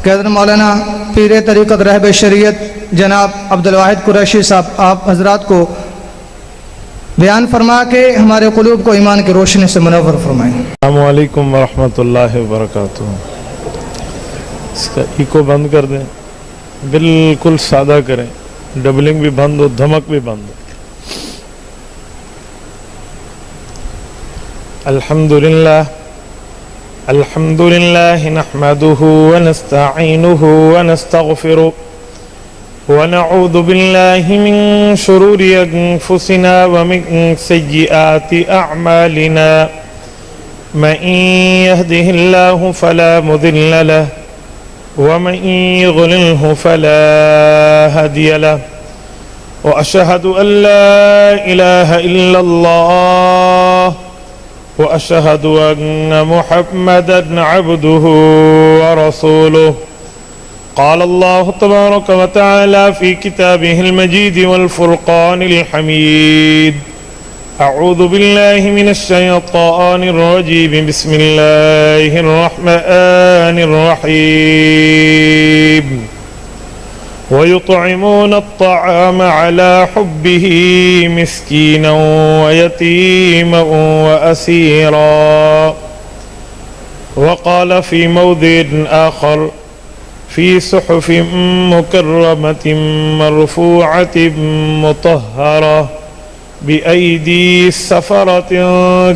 کہ حضرت مولانا پیر طریقت رہب شریعت جناب عبدالواحد قریشی صاحب آپ حضرات کو بیان فرما کے ہمارے قلوب کو ایمان کی روشنی سے منور فرمائیں۔ السلام علیکم ورحمۃ اللہ وبرکاتہ۔ اس کا ایکو بند کر دیں، بالکل سادہ کریں، ڈبلنگ بھی بند ہو، دھمک بھی بند ہو۔ الحمد للہ نحمدہ ونستعینہ ونستغفرہ ونعوذ باللہ من شرور انفسنا ومن سیئات اعمالنا من يهده الله فلا مضل له ومن يضلله فلا هادي له وأشهد أن لا إله إلا الله وأشهد أن محمدا عبده ورسوله قال الله تبارك وتعالى في كتابه المجيد والفرقان الحميد أعوذ بالله من الشيطان الرجيم بسم الله الرحمن الرحيم ويطعمون الطعام على حبه مسكينا ويتيما وأسيرا وقال في موضع آخر في صحف مكرمة مرفوعة مطهرة بأيدي سفرة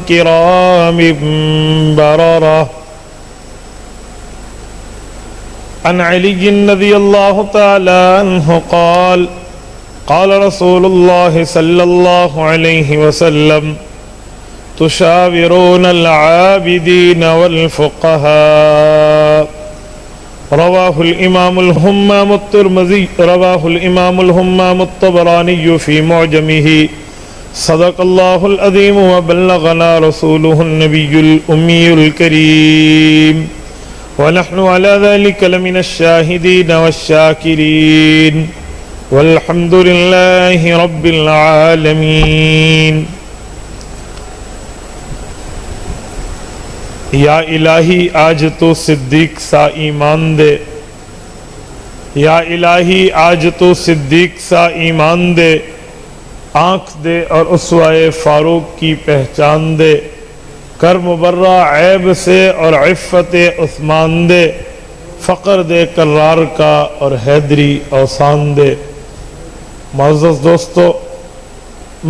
كرام بررة عن علي رضي الله تعالى عنه قال قال رسول الله صلى الله عليه وسلم تشاورون العابدين والفقهاء رواه الإمام الهمام الترمذي رواه الإمام الهمام الطبراني في معجمه صدق الله العظيم وبلغنا رسوله النبي الأمي الكريم ونحن على ذلك لمن الشاهدين والشاكرين والحمد لله رب العالمين۔ یا الہی آج تو صدیق سا ایمان دے، یا الہی آج تو صدیق سا ایمان دے، آنکھ دے اور اسوائے فاروق کی پہچان دے، کر مبرہ عیب سے اور عفت عثمان دے، فقر دے کرار کا اور حیدری اوسان دے۔ معزز دوستو،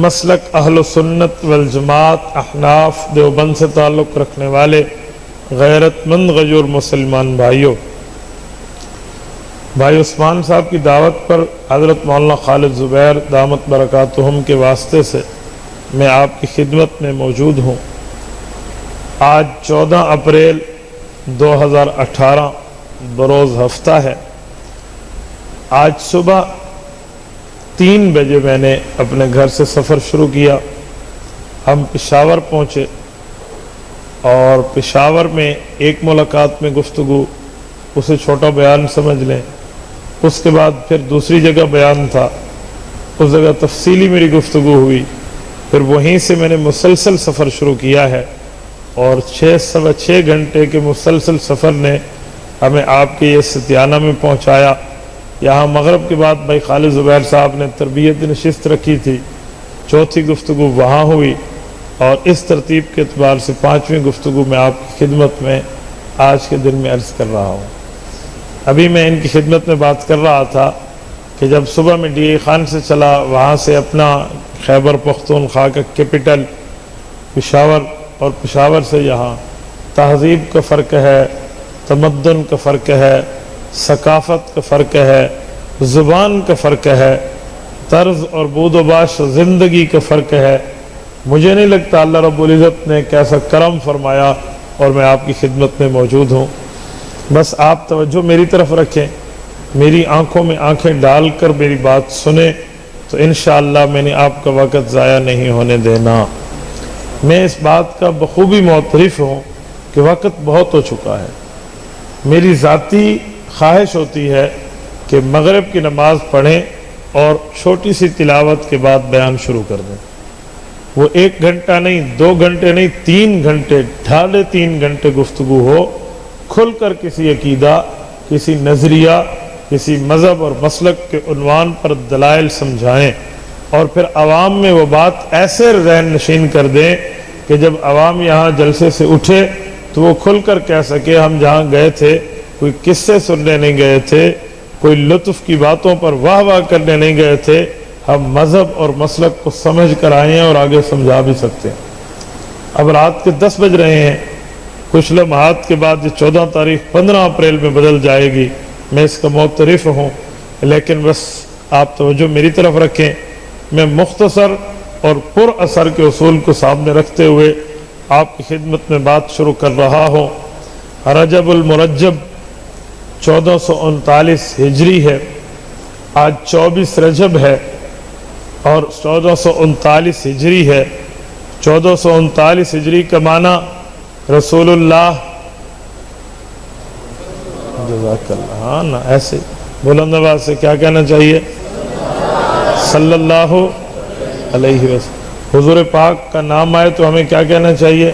مسلک اہل سنت والجماعت احناف دیوبند سے تعلق رکھنے والے غیرت مند غیور مسلمان بھائیوں، بھائی عثمان صاحب کی دعوت پر حضرت مولانا خالد زبیر دامت برکاتہم کے واسطے سے میں آپ کی خدمت میں موجود ہوں۔ آج 14 اپریل 2018 بروز ہفتہ ہے۔ آج صبح 3 بجے میں نے اپنے گھر سے سفر شروع کیا، ہم پشاور پہنچے اور پشاور میں ایک ملاقات میں گفتگو، اسے چھوٹا بیان سمجھ لیں، اس کے بعد پھر دوسری جگہ بیان تھا، اس جگہ تفصیلی میری گفتگو ہوئی، پھر وہیں سے میں نے مسلسل سفر شروع کیا ہے اور 6 گھنٹے کے مسلسل سفر نے ہمیں آپ کے یہ ستیانہ میں پہنچایا۔ یہاں مغرب کے بعد بھائی خالد زبیر صاحب نے تربیت نشست رکھی تھی، چوتھی گفتگو وہاں ہوئی، اور اس ترتیب کے اعتبار سے 5ویں گفتگو میں آپ کی خدمت میں آج کے دن میں عرض کر رہا ہوں۔ ابھی میں ان کی خدمت میں بات کر رہا تھا کہ جب صبح میں ڈی اے خان سے چلا، وہاں سے اپنا خیبر پختونخوا کا کیپٹل پشاور، اور پشاور سے یہاں تہذیب کا فرق ہے، تمدن کا فرق ہے، ثقافت کا فرق ہے، زبان کا فرق ہے، طرز اور بود و باش زندگی کا فرق ہے۔ مجھے نہیں لگتا اللہ رب العزت نے کیسا کرم فرمایا اور میں آپ کی خدمت میں موجود ہوں۔ بس آپ توجہ میری طرف رکھیں، میری آنکھوں میں آنکھیں ڈال کر میری بات سنیں تو انشاءاللہ میں نے آپ کا وقت ضائع نہیں ہونے دینا۔ میں اس بات کا بخوبی معترف ہوں کہ وقت بہت ہو چکا ہے۔ میری ذاتی خواہش ہوتی ہے کہ مغرب کی نماز پڑھیں اور چھوٹی سی تلاوت کے بعد بیان شروع کر دیں۔ وہ 1 گھنٹہ نہیں، 2 گھنٹے نہیں، 3 گھنٹے، ڈھاڑے 3 گھنٹے گفتگو ہو، کھل کر کسی عقیدہ کسی نظریہ، کسی مذہب اور مسلک کے عنوان پر دلائل سمجھائیں اور پھر عوام میں وہ بات ایسے ذہن نشین کر دیں کہ جب عوام یہاں جلسے سے اٹھے تو وہ کھل کر کہہ سکے ہم جہاں گئے تھے کوئی قصے سننے نہیں گئے تھے، کوئی لطف کی باتوں پر واہ واہ کرنے نہیں گئے تھے، ہم مذہب اور مسلک کو سمجھ کر آئے ہیں اور آگے سمجھا بھی سکتے ہیں۔ اب رات کے 10 بج رہے ہیں، کچھ لمحات کے بعد یہ 14 تاریخ 15 اپریل میں بدل جائے گی، میں اس کا معترف ہوں، لیکن بس آپ توجہ میری طرف رکھیں۔ میں مختصر اور پر اثر کے اصول کو سامنے رکھتے ہوئے آپ کی خدمت میں بات شروع کر رہا ہوں۔ رجب المرجب 1439 ہجری ہے، آج 24 رجب ہے اور 1439 ہجری ہے۔ 1439 ہجری کا معنی رسول اللہ، جزاک اللہ، ہاں نا ایسے بلند آواز سے کیا کہنا چاہیے؟ صلی اللہ علیہ وسلم۔ حضور پاک کا نام آئے تو ہمیں کیا کہنا چاہیے؟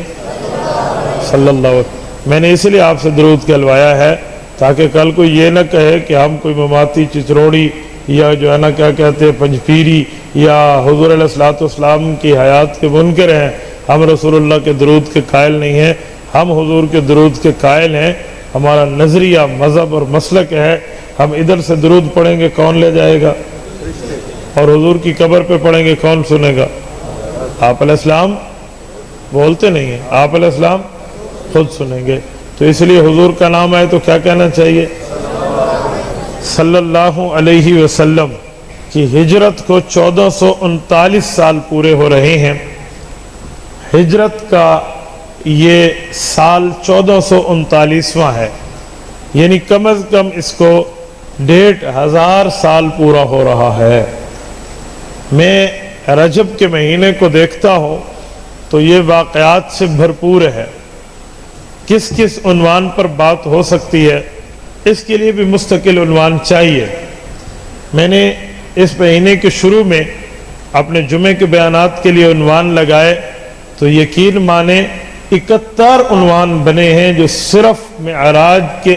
صلی اللہ علیہ وسلم۔ میں نے اس لیے آپ سے درود کہلوایا ہے تاکہ کل کو یہ نہ کہے کہ ہم کوئی مماتی چچروڑی یا جو ہے نا کیا کہتے ہیں پنجپیری یا حضور علیہ الصلوۃ والسلام کی حیات کے منکر ہیں، ہم رسول اللہ کے درود کے قائل نہیں ہیں، ہم حضور کے درود کے قائل ہیں۔ ہمارا نظریہ مذہب اور مسلک ہے، ہم ادھر سے درود پڑھیں گے کون لے جائے گا؟ اور حضور کی قبر پہ پڑھیں گے کون سنے گا؟ آپ علیہ السلام بولتے نہیں ہیں، آپ علیہ السلام خود سنیں گے۔ تو اس لیے حضور کا نام آئے تو کیا کہنا چاہیے؟ صلی اللہ علیہ وسلم کی ہجرت کو 1439 سال پورے ہو رہے ہیں۔ ہجرت کا یہ سال 1439واں ہے، یعنی کم از کم اس کو 1500 سال پورا ہو رہا ہے۔ میں رجب کے مہینے کو دیکھتا ہوں تو یہ واقعات سے بھرپور ہے، کس کس عنوان پر بات ہو سکتی ہے اس کے لیے بھی مستقل عنوان چاہیے۔ میں نے اس مہینے کے شروع میں اپنے جمعے کے بیانات کے لیے عنوان لگائے تو یقین مانے 71 عنوان بنے ہیں جو صرف معراج کے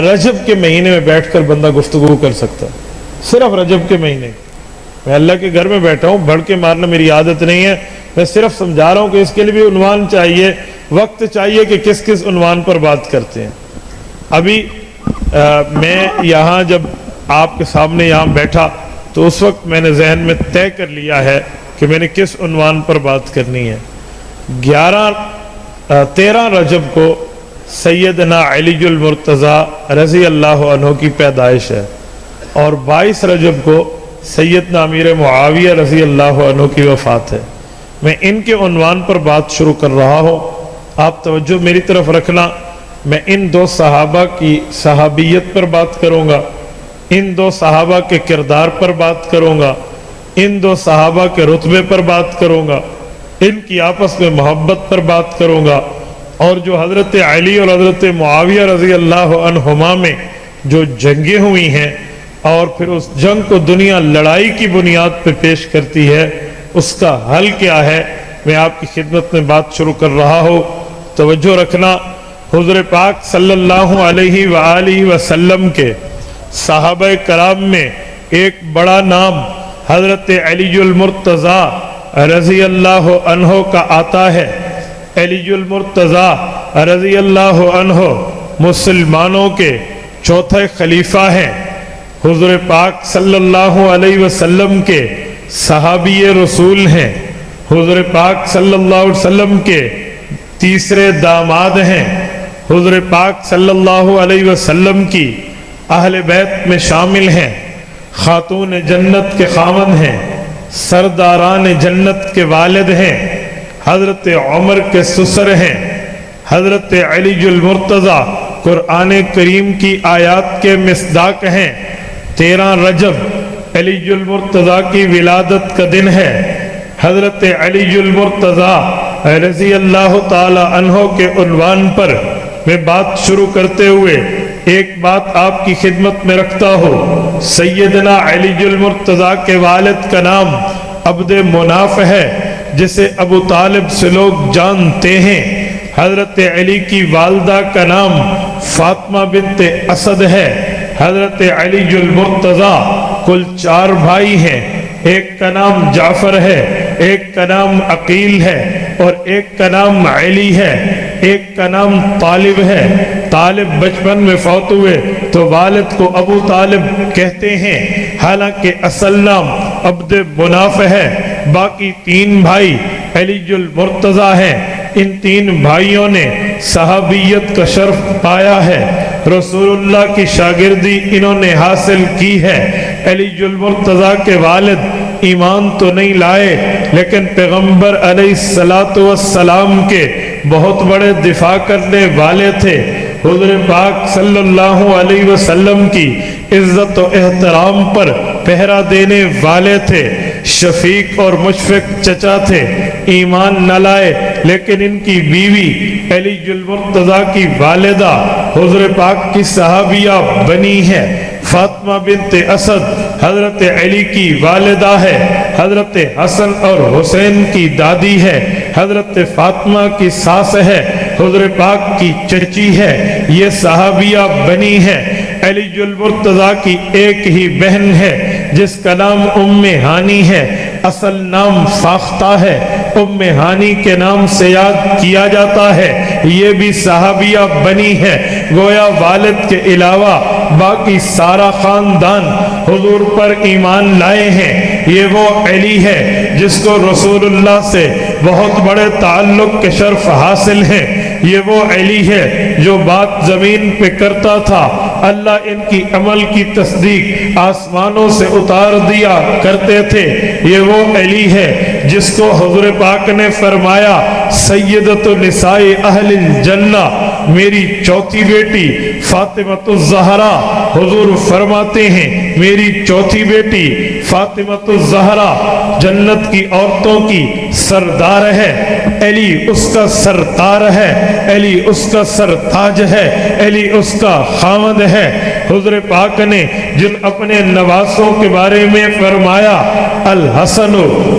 رجب کے مہینے میں بیٹھ کر بندہ گفتگو کر سکتا ہے، صرف رجب کے مہینے۔ میں اللہ کے گھر میں بیٹھا ہوں، بڑھ کے مارنا میری عادت نہیں ہے، میں صرف سمجھا رہا ہوں کہ اس کے لیے بھی عنوان چاہیے، وقت چاہیے کہ کس کس عنوان پر بات کرتے ہیں۔ ابھی میں یہاں جب آپ کے سامنے یہاں بیٹھا تو اس وقت میں نے ذہن میں طے کر لیا ہے کہ میں نے کس عنوان پر بات کرنی ہے۔ 13 رجب کو سیدنا علی المرتضیٰ رضی اللہ عنہ کی پیدائش ہے اور 22 رجب کو سیدنا امیر معاویہ رضی اللہ عنہ کی وفات ہے۔ میں ان کے عنوان پر بات شروع کر رہا ہوں، آپ توجہ میری طرف رکھنا۔ میں ان 2 صحابہ کی صحابیت پر بات کروں گا، ان 2 صحابہ کے کردار پر بات کروں گا، ان 2 صحابہ کے رتبے پر بات کروں گا، ان کی آپس میں محبت پر بات کروں گا، اور جو حضرت علی اور حضرت معاویہ رضی اللہ عنہما میں جو جنگیں ہوئی ہیں اور پھر اس جنگ کو دنیا لڑائی کی بنیاد پہ پیش کرتی ہے، اس کا حل کیا ہے، میں آپ کی خدمت میں بات شروع کر رہا ہوں۔ توجہ رکھنا، حضور پاک صلی اللہ علیہ وآلہ وسلم کے صحابہ کرام میں ایک بڑا نام حضرت علی المرتضیٰ رضی اللہ عنہ کا آتا ہے۔ علی المرتضیٰ رضی اللہ عنہ مسلمانوں کے چوتھے خلیفہ ہیں، حضور پاک صلی اللہ علیہ وسلم کے صحابی رسول ہیں، حضور پاک صلی اللہ علیہ وسلم کے تیسرے داماد ہیں، حضور پاک صلی اللہ علیہ وسلم کی اہل بیت میں شامل ہیں، خاتون جنت کے خاوند ہیں، سرداران جنت کے والد ہیں، حضرت عمر کے سسر ہیں۔ حضرت علی المرتضیٰ قرآن کریم کی آیات کے مصداق ہیں۔ 13 رجب علی المرتضیٰ کی ولادت کا دن ہے۔ حضرت علی المرتضیٰ رضی اللہ تعالی عنہ کے عنوان پر میں بات شروع کرتے ہوئے ایک بات آپ کی خدمت میں رکھتا ہوں۔ سیدنا علی المرتضیٰ کے والد کا نام عبد مناف ہے، جسے ابو طالب سے لوگ جانتے ہیں۔ حضرت علی کی والدہ کا نام فاطمہ بنت اسد ہے۔ حضرت علی المرتضی کل 4 بھائی ہیں، ایک کا نام جعفر ہے، ایک کا نام عقیل ہے، اور ایک کا نام علی ہے، ایک کا نام طالب ہے۔ طالب بچپن میں فوت ہوئے تو والد کو ابو طالب کہتے ہیں، حالانکہ اصل نام عبد مناف ہے۔ باقی 3 بھائی علی المرتضی ہیں۔ ان 3 بھائیوں نے صحابیت کا شرف پایا ہے، رسول اللہ کی شاگردی انہوں نے حاصل کی ہے۔ علی المرتضی کے والد ایمان تو نہیں لائے، لیکن پیغمبر علیہ السلام کے بہت بڑے دفاع کرنے والے تھے۔ حضور پاک صلی اللہ علیہ وسلم کی عزت و احترام پر پہرا دینے والے تھے۔ شفیق اور مشفق چچا تھے، ایمان نہ لائے، لیکن ان کی بیوی علی المرتضی کی والدہ حضور پاک کی صحابیہ بنی ہے۔ فاطمہ بنت اسد حضرت علی کی والدہ ہے، حضرت حسن اور حسین کی دادی ہے، حضرت فاطمہ کی ساس ہے، حضور پاک کی چچی ہے، یہ صحابیہ بنی ہے۔ علی المرتضی کی ایک ہی بہن ہے جس کا نام ام ہانی ہے، اصل نام فاختہ ہے، ام ہانی کے نام سے یاد کیا جاتا ہے، یہ بھی صحابیہ بنی ہے۔ گویا والد کے علاوہ باقی سارا خاندان حضور پر ایمان لائے ہیں۔ یہ وہ علی ہے جس کو رسول اللہ سے بہت بڑے تعلق کے شرف حاصل ہیں۔ یہ وہ علی ہے جو بات زمین پہ کرتا تھا، اللہ ان کی عمل کی تصدیق آسمانوں سے اتار دیا کرتے تھے۔ یہ وہ علی ہے جس کو حضور پاک نے فرمایا سیدۃ النساء اہل الجنہ، میری چوتھی بیٹی فاطمۃ الزہرا۔ حضور فرماتے ہیں میری چوتھی بیٹی فاطمۃ الزہرا جنت کی عورتوں کی سردار ہے، علی اس کا سرتاج ہے، علی اس کا سرتاج ہے، علی اس کا خامد ہے۔ حضور پاک نے جن اپنے نواسوں کے بارے میں فرمایا الحسن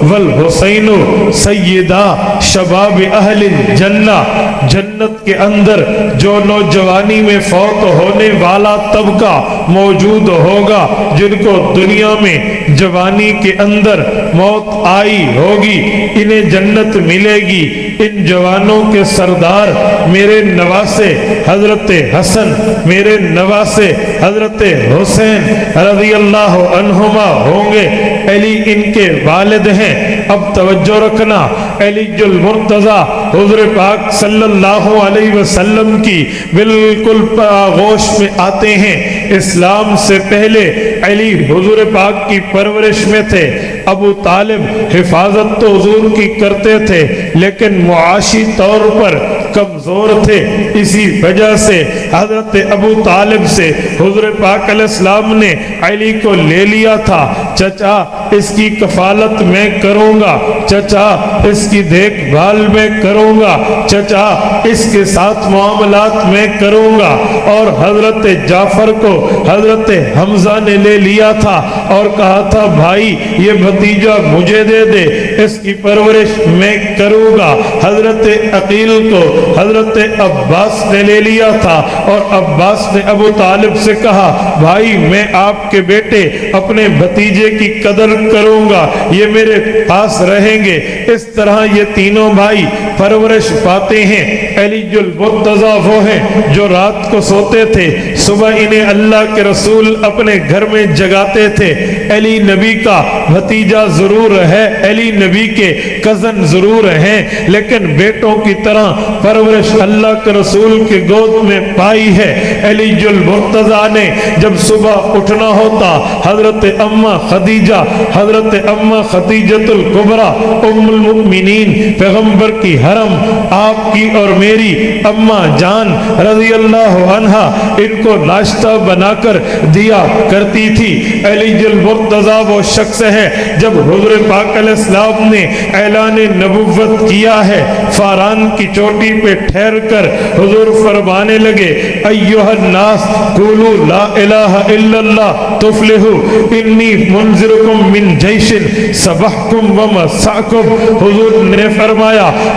والحسین سیدہ شباب اہل الجنہ، جنت کے اندر جو نوجوانی میں فوت ہونے والا طبقہ موجود ہوگا، جن کو دنیا میں جوانی کے اندر موت آئی ہوگی، انہیں جنت ملے گی۔ ان جوانوں کے سردار میرے نواسے حضرت حسن، میرے نواسے حضرت حسین رضی اللہ عنہما ہوں گے۔ علی ان کے والد ہیں۔ اب توجہ رکھنا، علی المرتضی حضور پاک صلی اللہ علیہ وسلم کی بالکل آغوش میں آتے ہیں۔ اسلام سے پہلے علی حضور پاک کی پرورش میں تھے۔ ابو طالب حفاظت تو حضور کی کرتے تھے، لیکن معاشی طور پر کمزور تھے، اسی وجہ سے حضرت ابو طالب سے حضور پاک علیہ السلام نے علی کو لے لیا تھا۔ چچا اس کی کفالت میں کروں گا، چچا اس کی دیکھ بھال میں کروں گا، چچا اس کے ساتھ معاملات میں کروں گا۔ اور حضرت جعفر کو حضرت حمزہ نے لے لیا تھا اور کہا تھا بھائی یہ بھتیجا مجھے دے دے، اس کی پرورش میں کروں گا۔ حضرت عقیل کو حضرت عباس نے لے لیا تھا اور عباس نے ابو طالب سے کہا بھائی میں آپ کے بیٹے اپنے بھتیجے کی قدر کروں گا، یہ میرے پاس رہیں گے۔ اس طرح یہ تینوں بھائی پرورش پاتے ہیں۔ علی المرتضی وہ ہیں جو رات کو سوتے تھے، صبح انہیں اللہ کے رسول اپنے گھر میں جگاتے تھے۔ علی نبی کا بھتیجا ضرور ہے، علی نبی کے کزن ضرور ہیں، لیکن بیٹوں کی طرح پرورش اللہ کے رسول کے گود میں پائی ہے۔ علی المرتضی نے جب صبح اٹھنا ہوتا، حضرت اماں خدیجہ، حضرت اماں خدیجۃ الکبریٰ ام المؤمنین پیغمبر کی حرم، آپ کی اور میری اماں جان رضی اللہ عنہا، ان کو ناشتہ بنا کر دیا کرتی تھی۔ علی المرتضی وہ شخص ہے جب حضور پاک علیہ السلام نے اعلان نبوت کیا ہے، فاران کی چوٹی پہ ٹھہر کر حضور فرمانے لگے ایھا الناس قولوا لا الہ الا اللہ تفلحوا انی منذرکم من جیش سبحکم ومسعکم۔ حضور نے فرمایا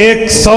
100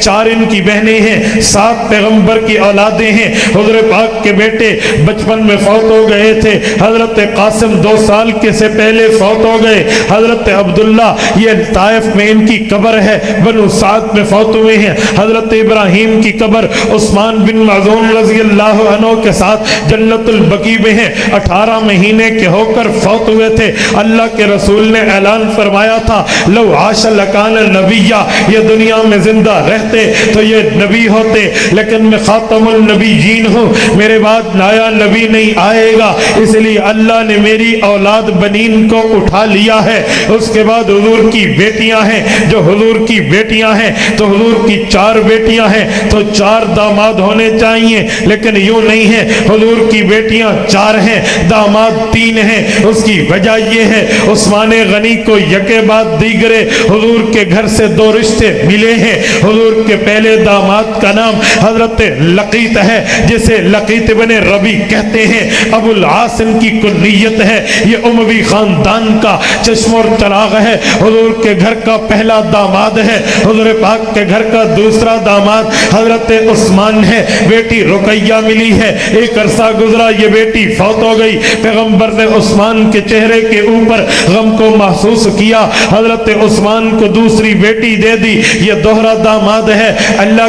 4 ان کی بہنیں ہیں، 7 پیغمبر کی اولادیں ہیں۔ حضور پاک کے بیٹے بچپن میں فوت ہو گئے تھے، حضرت قاسم 2 سال کے سے پہلے فوت ہو گئے، حضرت عبداللہ یہ طائف میں ان کی قبر ہے، بنو سعد میں فوت ہوئے ہیں، حضرت ابراہیم کی قبر عثمان بن مظعون رضی اللہ عنہ کے ساتھ جنت البقیع میں ہے، 18 مہینے کے ہو کر فوت ہوئے تھے۔ اللہ کے رسول نے اعلان فرمایا تھا لو عاش لکان نبیہ، یہ دنیا میں زندہ رہتے تو یہ نبی ہوتے، لیکن میں خاتم النبیین ہوں، میرے بعد نیا نبی نہیں آئے گا، اس لیے اللہ نے میری اولاد بنین کو اٹھا لیا ہے۔ اس کے بعد حضور کی بیٹیاں ہیں، جو حضور کی بیٹیاں ہیں تو حضور کی 4 بیٹیاں ہیں تو 4 داماد ہونے چاہیے، لیکن یوں نہیں ہے، حضور کی بیٹیاں 4 ہیں، داماد 3 ہیں۔ اس کی وجہ یہ ہے عثمان غنی کو یکے بعد دیگرے حضور کے گھر سے 2 رشتے ملے ہیں۔ حضور کے پہلے داماد کا نام حضرت لقیط ہے، جسے لقیط بن ربی کہتے ہیں، ابو العاصم کی کنیت ہے، یہ اموی خاندان کا چشم اور چراغ ہے۔ حضور کے گھر کا پہلا داماد ہے، حضور پاک کے گھر کا دوسرا داماد حضرت عثمان ہے، بیٹی رقیہ ملی ہے، ایک عرصہ گزرا یہ بیٹی فوت ہو گئی، پیغمبر نے عثمان کے چہرے کے اوپر غم کو محسوس کیا، حضرت عثمان کو دوسری بیٹی دے دی، یہ دوہرا داماد ہے۔ اللہ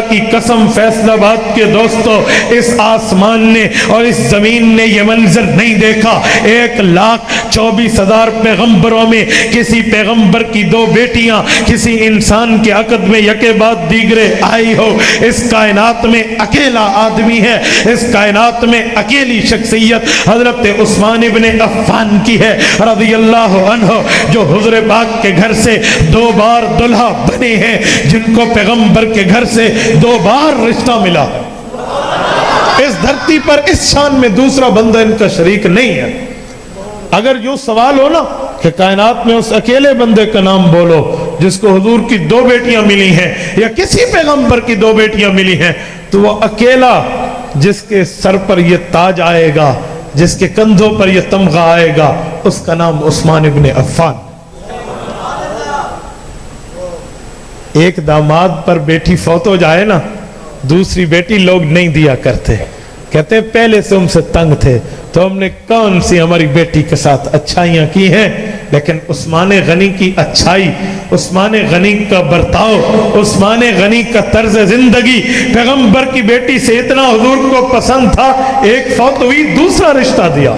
کی قسم فیصل آباد کے دوستو، اس آسمان نے اور اس زمین نے یہ منظر نہیں دیکھا، 1,24,000 پیغمبروں میں کسی پیغمبر کی 2 بیٹیاں کسی انسان کے عقد میں یکے بعد دیگرے آئی ہو۔ اس کائنات میں اکیلا آدمی ہے، اس کائنات میں اکیلی شخصیت حضرت عثمان ابن عفان کی ہے رضی اللہ عنہ، جو حضور پاک کے گھر سے 2 بار دلہا بنے ہیں، جن کو پیغمبر کے گھر سے 2 بار رشتہ ملا۔ اس دھرتی پر اس شان میں دوسرا بندہ ان کا شریک نہیں ہے۔ اگر یوں سوال ہو نا کہ کائنات میں اس اکیلے بندے کا نام بولو جس کو حضور کی 2 بیٹیاں ملی ہیں یا کسی پیغمبر کی 2 بیٹیاں ملی ہیں، تو وہ اکیلا جس کے سر پر یہ تاج آئے گا، جس کے کندھوں پر یہ تمغہ آئے گا، اس کا نام عثمان ابن عفان۔ ایک داماد پر بیٹی فوت ہو جائے نا، دوسری بیٹی لوگ نہیں دیا کرتے، کہتے ہیں پہلے سے ہم سے تنگ تھے تو ہم نے کون سی ہماری بیٹی کے ساتھ اچھائیاں کی ہیں، لیکن عثمان غنی کی اچھائی، عثمان غنی کا برتاؤ، عثمان غنی کا طرز زندگی پیغمبر کی بیٹی سے اتنا حضور کو پسند تھا، ایک فوت ہوئی دوسرا رشتہ دیا۔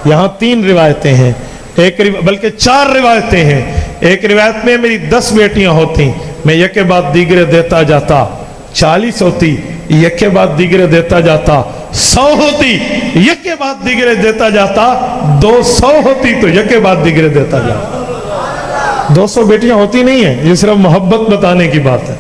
یہاں 3 روایتیں ہیں، بلکہ 4 روایتیں ہیں۔ ایک روایت میں میری 10 بیٹیاں ہوتی، میں یکے بعد دیگرے دیتا جاتا، 40 ہوتی یکے بعد دیگرے دیتا جاتا، 100 ہوتی یکے بعد دیگرے دیتا جاتا، 200 ہوتی تو یکے بعد دیگرے دیتا جاتا۔ 200 بیٹیاں ہوتی نہیں ہیں، یہ صرف محبت بتانے کی بات ہے۔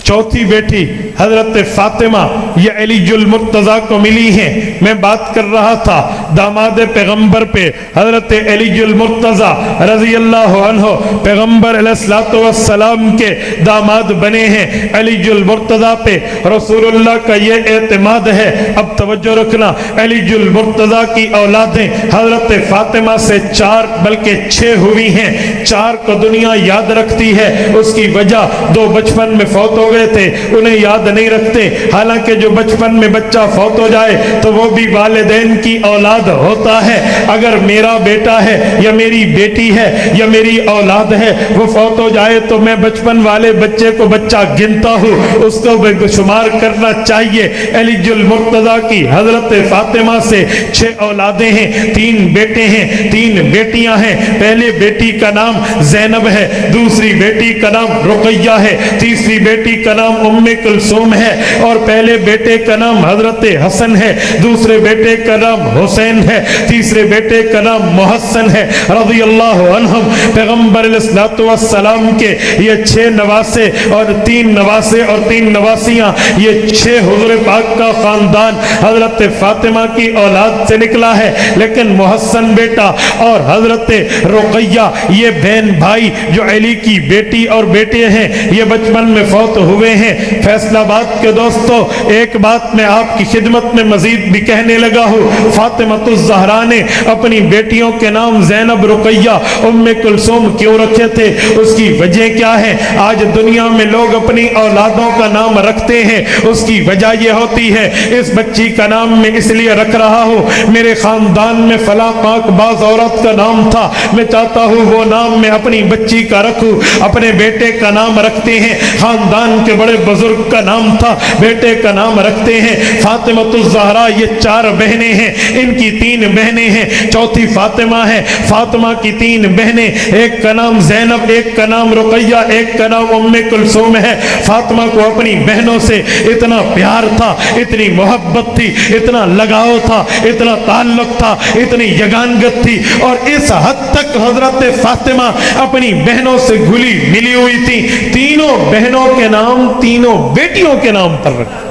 چوتھی بیٹی حضرت فاطمہ یہ علی المرتضیٰ کو ملی ہیں۔ میں بات کر رہا تھا داماد پیغمبر پہ، حضرت علی المرتضیٰ رضی اللہ عنہ پیغمبر علیہ السلام کے داماد بنے ہیں۔ علی المرتضیٰ پہ رسول اللہ کا یہ اعتماد ہے۔ اب توجہ رکھنا، علی المرتضیٰ کی اولادیں حضرت فاطمہ سے 4 بلکہ 6 ہوئی ہیں۔ 4 کو دنیا یاد رکھتی ہے، اس کی وجہ 2 بچپن میں فوت ہو گئے تھے، انہیں یاد نہیں رکھتے۔ حالانکہ جو بچپن میں بچہ فوت ہو جائے تو وہ بھی والدین کی اولاد ہوتا ہے۔ اگر میرا بیٹا ہے یا میری بیٹی ہے یا میری اولاد ہے، وہ فوت ہو جائے تو میں بچپن والے بچے کو بچہ گنتا ہوں، اس کو شمار کرنا چاہیے۔ علی المرتضیٰ کی حضرت فاطمہ سے 6 اولادیں ہیں، 3 بیٹے ہیں، 3 بیٹیاں ہیں۔ پہلے بیٹی کا نام زینب ہے، دوسری بیٹی کا نام رقیہ ہے، تیسری بیٹی کا نام ام کلثوم ہے، اور پہلے بیٹے کا نام حضرت حسن ہے، دوسرے بیٹے کا نام حسین ہے، تیسرے بیٹے کا نام محسن ہے رضی اللہ عنہم۔ پیغمبر علیہ السلام کے یہ 6 نواسے اور 3 نواسے اور 3 نواسیاں، یہ 6 حضور پاک کا خاندان حضرت فاطمہ کی اولاد سے نکلا ہے۔ لیکن محسن بیٹا اور حضرت رقیہ یہ بہن بھائی جو علی کی بیٹی اور بیٹے ہیں، یہ بچپن میں فوت ہوئے ہوئے ہیں۔ فیصل آباد کے دوستو، ایک بات میں آپ کی خدمت میں مزید بھی کہنے لگا ہوں۔ فاطمۃ الزہرا نے اپنی بیٹیوں کے نام زینب، رقیہ، ام کلثوم کیوں رکھے تھے؟ اس کی وجہ کیا ہے؟ آج دنیا میں لوگ اپنی اولادوں کا نام رکھتے ہیں، اس کی وجہ یہ ہوتی ہے اس بچی کا نام میں اس لیے رکھ رہا ہوں، میرے خاندان میں فلاں پاک باز عورت کا نام تھا، میں چاہتا ہوں وہ نام میں اپنی بچی کا رکھوں۔ اپنے بیٹے کا نام رکھتے ہیں، خاندان کے بڑے بزرگ کا نام تھا، بیٹے کا نام رکھتے ہیں۔ فاطمۃ الزہرا یہ 4 بہنیں ہیں، ان کی 3 بہنیں ہیں، چوتھی فاطمہ ہے۔ فاطمہ کی 3 بہنیں، ایک کا نام زینب، ایک کا نام رقیہ، ایک کا نام ام کلثوم ہے۔ فاطمہ کو اپنی بہنوں سے اتنا پیار تھا، اتنی محبت تھی، اتنا لگاؤ تھا، اتنا تعلق تھا، اتنی یگانگت تھی، اور اس حد تک حضرت فاطمہ اپنی بہنوں سے گھلی ملی ہوئی تھی۔ تینوں بہنوں کے نام تینوں بیٹیوں کے نام پر رکھے،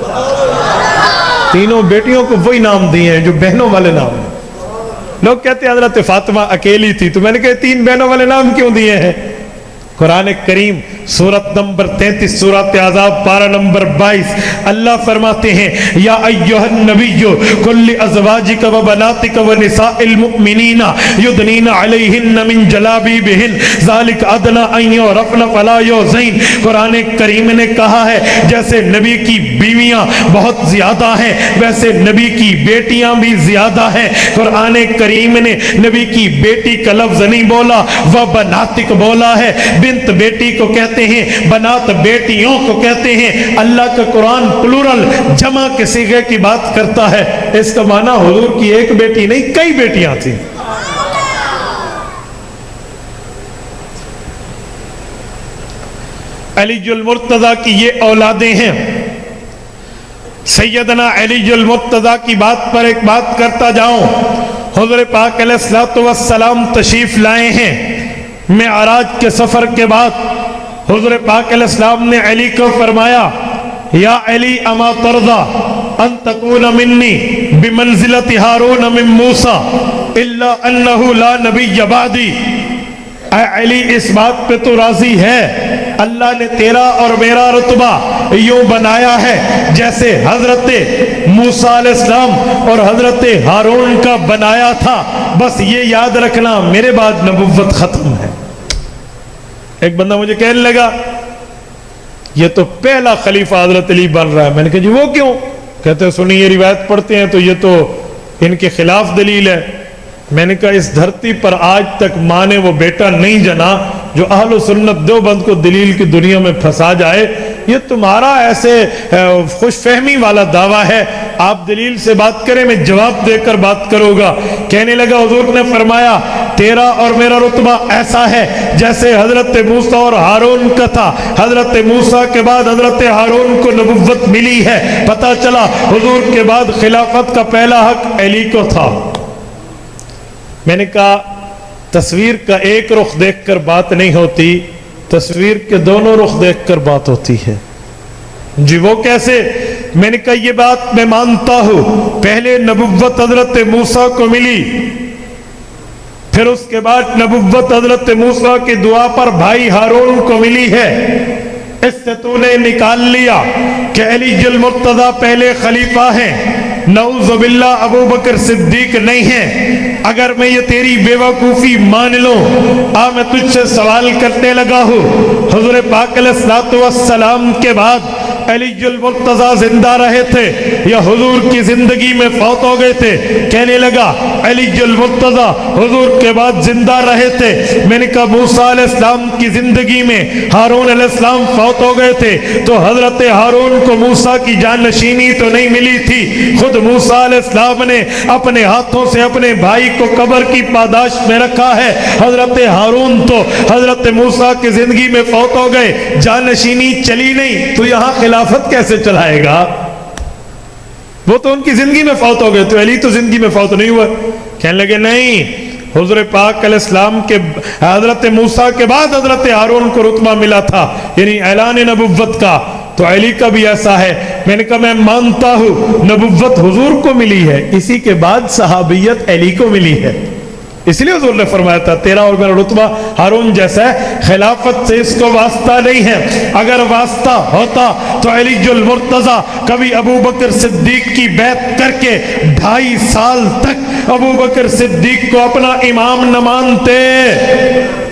تینوں بیٹیوں کو وہی نام دیے ہیں جو بہنوں والے نام ہیں۔ لوگ کہتے ہیں حضرت فاطمہ اکیلی تھی، تو میں نے کہا 3 بہنوں والے نام کیوں دیے ہیں؟ قرآن کریم سورت نمبر 33 سورت احزاب پارہ نمبر 22 اللہ فرماتے ہیں یا ایھا النبی قل لازواجک و بناتک و نساء المؤمنین یدنین علیہن من جلابیبہن ذالک ادنی ان یعرفن فلا یؤذین۔ قرآن کریم نے کہا ہے جیسے نبی کی بیویاں بہت زیادہ ہیں ویسے نبی کی بیٹیاں بھی زیادہ ہیں۔ قرآن کریم نے نبی کی بیٹی کا لفظ نہیں بولا، و بناتک بولا ہے۔ بنت بیٹی کو کہتے ہیں، بنات بیٹیوں کو کہتے ہیں۔ اللہ کا قرآن پلورل جمع کے صیغے کی بات کرتا ہے، اس کا معنی حضور کی ایک بیٹی نہیں کئی بیٹیاں تھیں۔ علی المرتضیٰ کی یہ اولادیں ہیں۔ سیدنا علی المرتضیٰ کی بات پر ایک بات کرتا جاؤں، حضور پاک علیہ الصلوۃ والسلام تشریف لائے ہیں۔ معراج کے سفر کے بعد حضور پاک علیہ السلام نے علی کو فرمایا یا علی اما ترضى ان تکون منی بمنزلت ہارون من موسیٰ الا انہ لا نبی بعدی۔ اے علی اس بات پہ تو راضی ہے اللہ نے تیرا اور میرا رتبہ یوں بنایا ہے جیسے حضرت موسیٰ علیہ السلام اور حضرت ہارون کا بنایا تھا، بس یہ یاد رکھنا میرے بعد نبوت ختم ہے۔ ایک بندہ مجھے کہنے لگا یہ تو پہلا خلیفہ حضرت علی بن رہا ہے۔ میں نے کہا جی وہ کیوں؟ کہتے ہیں سنی یہ روایت پڑھتے ہیں تو یہ تو ان کے خلاف دلیل ہے۔ میں نے کہا اس دھرتی پر آج تک ماں نے وہ بیٹا نہیں جنا جو اہل و سنت دیوبند کو دلیل کی دنیا میں پھنسا جائے، یہ تمہارا ایسے خوش فہمی والا دعویٰ ہے، آپ دلیل سے بات کریں میں جواب دے کر بات کروں گا۔ کہنے لگا حضور نے فرمایا تیرا اور میرا رتبہ ایسا ہے جیسے حضرت موسیٰ اور ہارون کا تھا، حضرت موسیٰ کے بعد حضرت ہارون کو نبوت ملی ہے، پتہ چلا حضور کے بعد خلافت کا پہلا حق علی کو تھا۔ میں نے کہا تصویر کا ایک رخ دیکھ کر بات نہیں ہوتی، تصویر کے دونوں رخ دیکھ کر بات ہوتی ہے۔ جی وہ کیسے؟ میں نے کہا یہ بات میں مانتا ہوں، پہلے نبوت حضرت موسیٰ کو ملی، پھر اس کے بعد نبوت حضرت موسیٰ کی دعا پر بھائی ہارون کو ملی ہے۔ اس سے تو نے نکال لیا کہ علی المرتضیٰ پہلے خلیفہ ہیں، نعوذ باللہ ابو بکر صدیق نہیں ہیں۔ اگر میں یہ تیری بیوقوفی مان لوں، میں تجھ سے سوال کرنے لگا ہوں حضور پاک علیہ الصلوۃ والسلام کے بعد علی المرتضیٰ زندہ رہے تھے یا حضور کی زندگی میں فوت ہو گئے تھے؟ کہنے لگا علی المرتضیٰ حضور کے بعد زندہ رہے تھے۔ میں نے کہا موسیٰ علیہ السلام کی زندگی میں ہارون علیہ السلام فوت ہو گئے تھے تو حضرت ہارون کو موسیٰ کی جانشینی تو نہیں ملی تھی، خود موسیٰ علیہ السلام نے اپنے ہاتھوں سے اپنے بھائی کو قبر کی پاداش میں رکھا ہے۔ حضرت ہارون تو حضرت موسیٰ کی زندگی میں فوت ہو گئے، جانشینی چلی نہیں، تو یہاں خلافت کیسے چلائے گا؟ وہ تو ان کی زندگی میں فوت ہو گئے، تو علی تو زندگی میں فوت نہیں ہوا۔ کہنے لگے نہیں، حضور پاک علیہ السلام کے حضرت موسیٰ کے بعد حضرت ہارون کو رتبہ ملا تھا، یعنی اعلان نبوت کا، تو علی کا بھی ایسا ہے۔ میں نے کہا میں مانتا ہوں نبوت حضور کو ملی ہے، اسی کے بعد صحابیت علی کو ملی ہے۔ اس لیے حضور نے فرمایا تھا تیرا اور میرا رتبہ ہارون جیسا ہے، خلافت سے اس کو واسطہ نہیں ہے۔ اگر واسطہ ہوتا تو علی المرتضیٰ کبھی ابو بکر صدیق کی بیعت کر کے 2.5 سال تک ابو بکر صدیق کو اپنا امام نہ مانتے،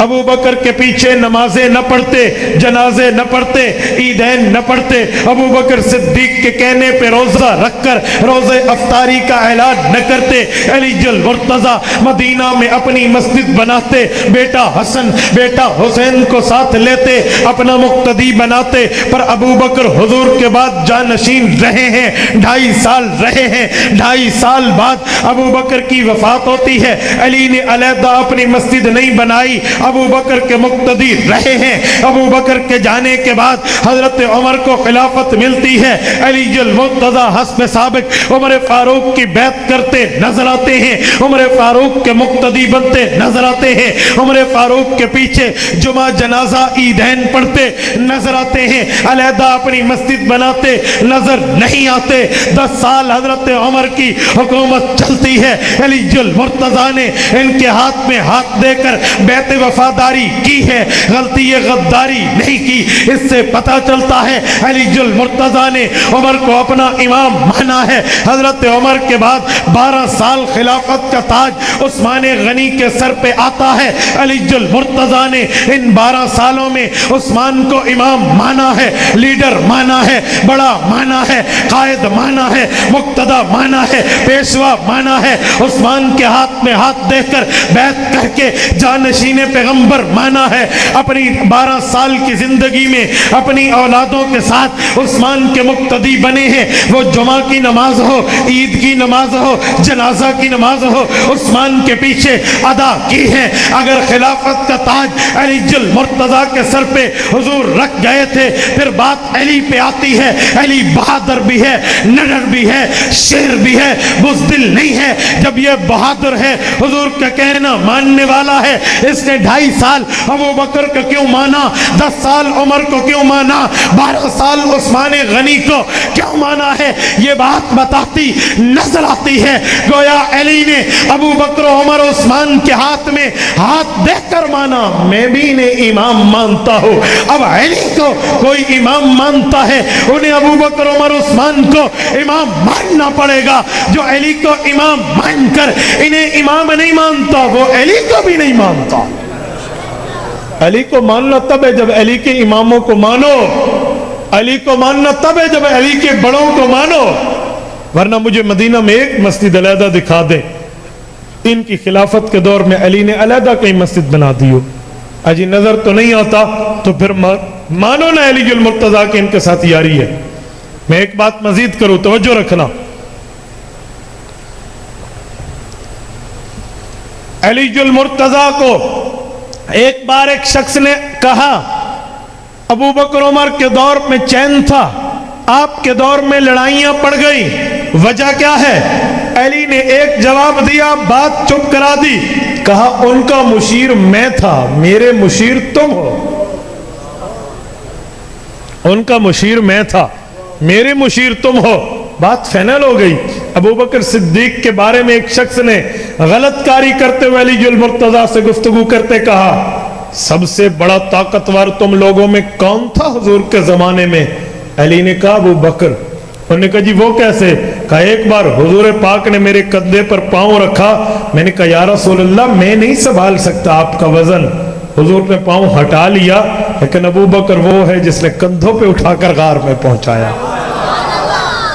ابو بکر کے پیچھے نمازیں نہ پڑھتے، جنازے نہ پڑھتے، عیدین نہ پڑھتے، ابو بکر صدیق کے کہنے پہ روزہ رکھ کر روزہ افطاری کا اعلان نہ کرتے، علی المرتضیٰ مدینہ میں اپنی مسجد بناتے، بیٹا حسن بیٹا حسین کو ساتھ لیتے، اپنا مقتدی بناتے، پر ابو بکر حضور کے بعد جانشین رہے ہیں، 2.5 سال رہے ہیں۔ 2.5 سال بعد ابو بکر کی وفات ہوتی ہے، علی نے علیحدہ اپنی مسجد نہیں بنائی، ابو بکر کے مقتدی رہے ہیں۔ ابو بکر کے جانے کے بعد حضرت عمر کو خلافت ملتی ہے، علی المرتضیٰ حسب سابق عمر فاروق کی بیعت کرتے نظر آتے ہیں، عمر فاروق کے مقتدی بنتے نظر آتے ہیں، عمر فاروق کے پیچھے جمعہ جنازہ عیدین پڑھتے نظر آتے ہیں، علیحدہ اپنی مسجد بناتے نظر نہیں آتے۔ 10 سال حضرت عمر کی حکومت چلتی ہے، علی المرتضیٰ نے ان کے ہاتھ میں ہاتھ دے کر بیعت وفاداری کی ہے، غلطی غداری نہیں کی۔ اس سے پتہ چلتا ہے علی المرتضیٰ نے عمر کو اپنا امام مانا ہے۔ حضرت عمر کے بعد 12 سال خلافت کا تاج عثمان غنی کے سر پہ آتا ہے، علی المرتضیٰ نے ان 12 سالوں میں عثمان کو امام مانا ہے، لیڈر مانا ہے، بڑا مانا ہے، قائد مانا ہے، مقتدی مانا ہے، پیشوا مانا ہے۔ عثمان کے ہاتھ میں ہاتھ دے کر بیعت کر کے جانشین پیغمبر مانا ہے۔ اپنی 12 سال کی زندگی میں اپنی اولادوں کے ساتھ عثمان کے مقتدی بنے ہیں، وہ جمعہ کی نماز ہو، عید کی نماز ہو، جنازہ کی نماز ہو، عثمان کے پیچھے ادا کی ہے۔ اگر خلافت کا تاج علی المرتضیٰ کے سر پہ حضور رکھ گئے تھے، پھر بات علی پہ آتی ہے۔ علی بہادر بھی ہے، نڈر بھی ہے، شیر بھی ہے، بزدل نہیں ہے۔ جب یہ بہادر ہے، حضور کا کہنا ماننے والا ہے، اس نے 2.5 سال ابو بکر کو کیوں مانا، 10 سال عمر کو کیوں مانا، 12 سال عثمان غنی کو کیوں مانا ہے، یہ بات بتاتی نظر آتی ہے۔ گویا علی نے ابو بکر عمر عثمان کے ہاتھ میں ہاتھ دے کر مانا، میں بھی انہیں امام مانتا ہوں۔ اب علی کو کوئی امام مانتا ہے، انہیں ابو بکر عمر عثمان کو امام ماننا پڑے گا۔ جو علی کو امام مان کر انہیں امام نہیں مانتا، وہ علی کو بھی نہیں مانتا۔ علی کو ماننا تب ہے جب علی کے اماموں کو مانو، علی کو ماننا تب ہے جب علی کے بڑوں کو مانو، ورنہ مجھے مدینہ میں ایک مسجد علیحدہ دکھا دیں، ان کی خلافت کے دور میں علی نے علیحدہ کئی مسجد بنا دی ہو، اجی نظر تو نہیں آتا، تو پھر مانو نہ علی المرتضیٰ کے ان کے ساتھ یاری ہے۔ میں ایک بات مزید کروں، توجہ رکھنا، علی المرتضیٰ کو ایک بار ایک شخص نے کہا ابو بکر عمر کے دور میں چین تھا، آپ کے دور میں لڑائیاں پڑ گئی، وجہ کیا ہے؟ علی نے ایک جواب دیا، بات چپ کرا دی، کہا ان کا مشیر میں تھا، میرے مشیر تم ہو۔ ان کا مشیر میں تھا، میرے مشیر تم ہو، بات فائنل ہو گئی۔ ابو بکر صدیق کے بارے میں ایک شخص نے غلط کاری کرتے ہوئے علی المرتضیٰ سے گفتگو کرتے کہا، سب سے بڑا طاقتور تم لوگوں میں کون تھا حضور کے زمانے میں؟ علی نے کہا ابو بکر۔ انہوں نے کہا جی وہ کیسے؟ کہا ایک بار حضور پاک نے میرے کندھے پر پاؤں رکھا، میں نے کہا یا رسول اللہ میں نہیں سنبھال سکتا آپ کا وزن، حضور نے پاؤں ہٹا لیا، لیکن ابو بکر وہ ہے جس نے کندھوں پہ اٹھا کر غار میں پہنچایا۔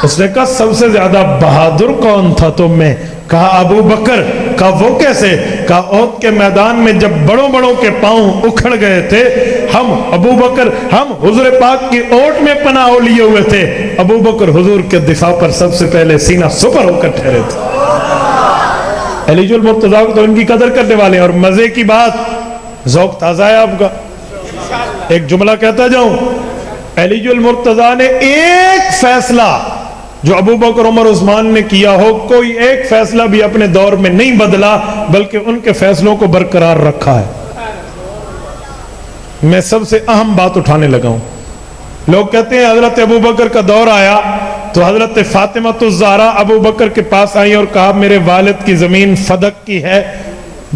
اس نے کہا سب سے زیادہ بہادر کون تھا تم میں؟ کہا ابو بکر۔ کہا وہ کیسے؟ کہا احد کے میدان میں جب بڑوں بڑوں کے پاؤں اکھڑ گئے تھے، ہم ابو بکر ہم حضور پاک کی اوٹ میں پناہ لیے ہوئے تھے، ابو بکر حضور کے دفاع پر سب سے پہلے سینہ سپر ہو کر ٹھہرے تھے۔ علی المرتضیٰ کو تو ان کی قدر کرنے والے ہیں۔ اور مزے کی بات، ذوق تازہ ہے آپ کا، ایک جملہ کہتا جاؤں، علی المرتضیٰ نے ایک فیصلہ جو ابو بکر عمر عثمان نے کیا ہو، کوئی ایک فیصلہ بھی اپنے دور میں نہیں بدلا، بلکہ ان کے فیصلوں کو برقرار رکھا ہے۔ میں سب سے اہم بات اٹھانے لگا ہوں۔ لوگ کہتے ہیں حضرت ابو بکر کا دور آیا تو حضرت فاطمہ الزہرا ابو بکر کے پاس آئی اور کہا میرے والد کی زمین فدق کی ہے،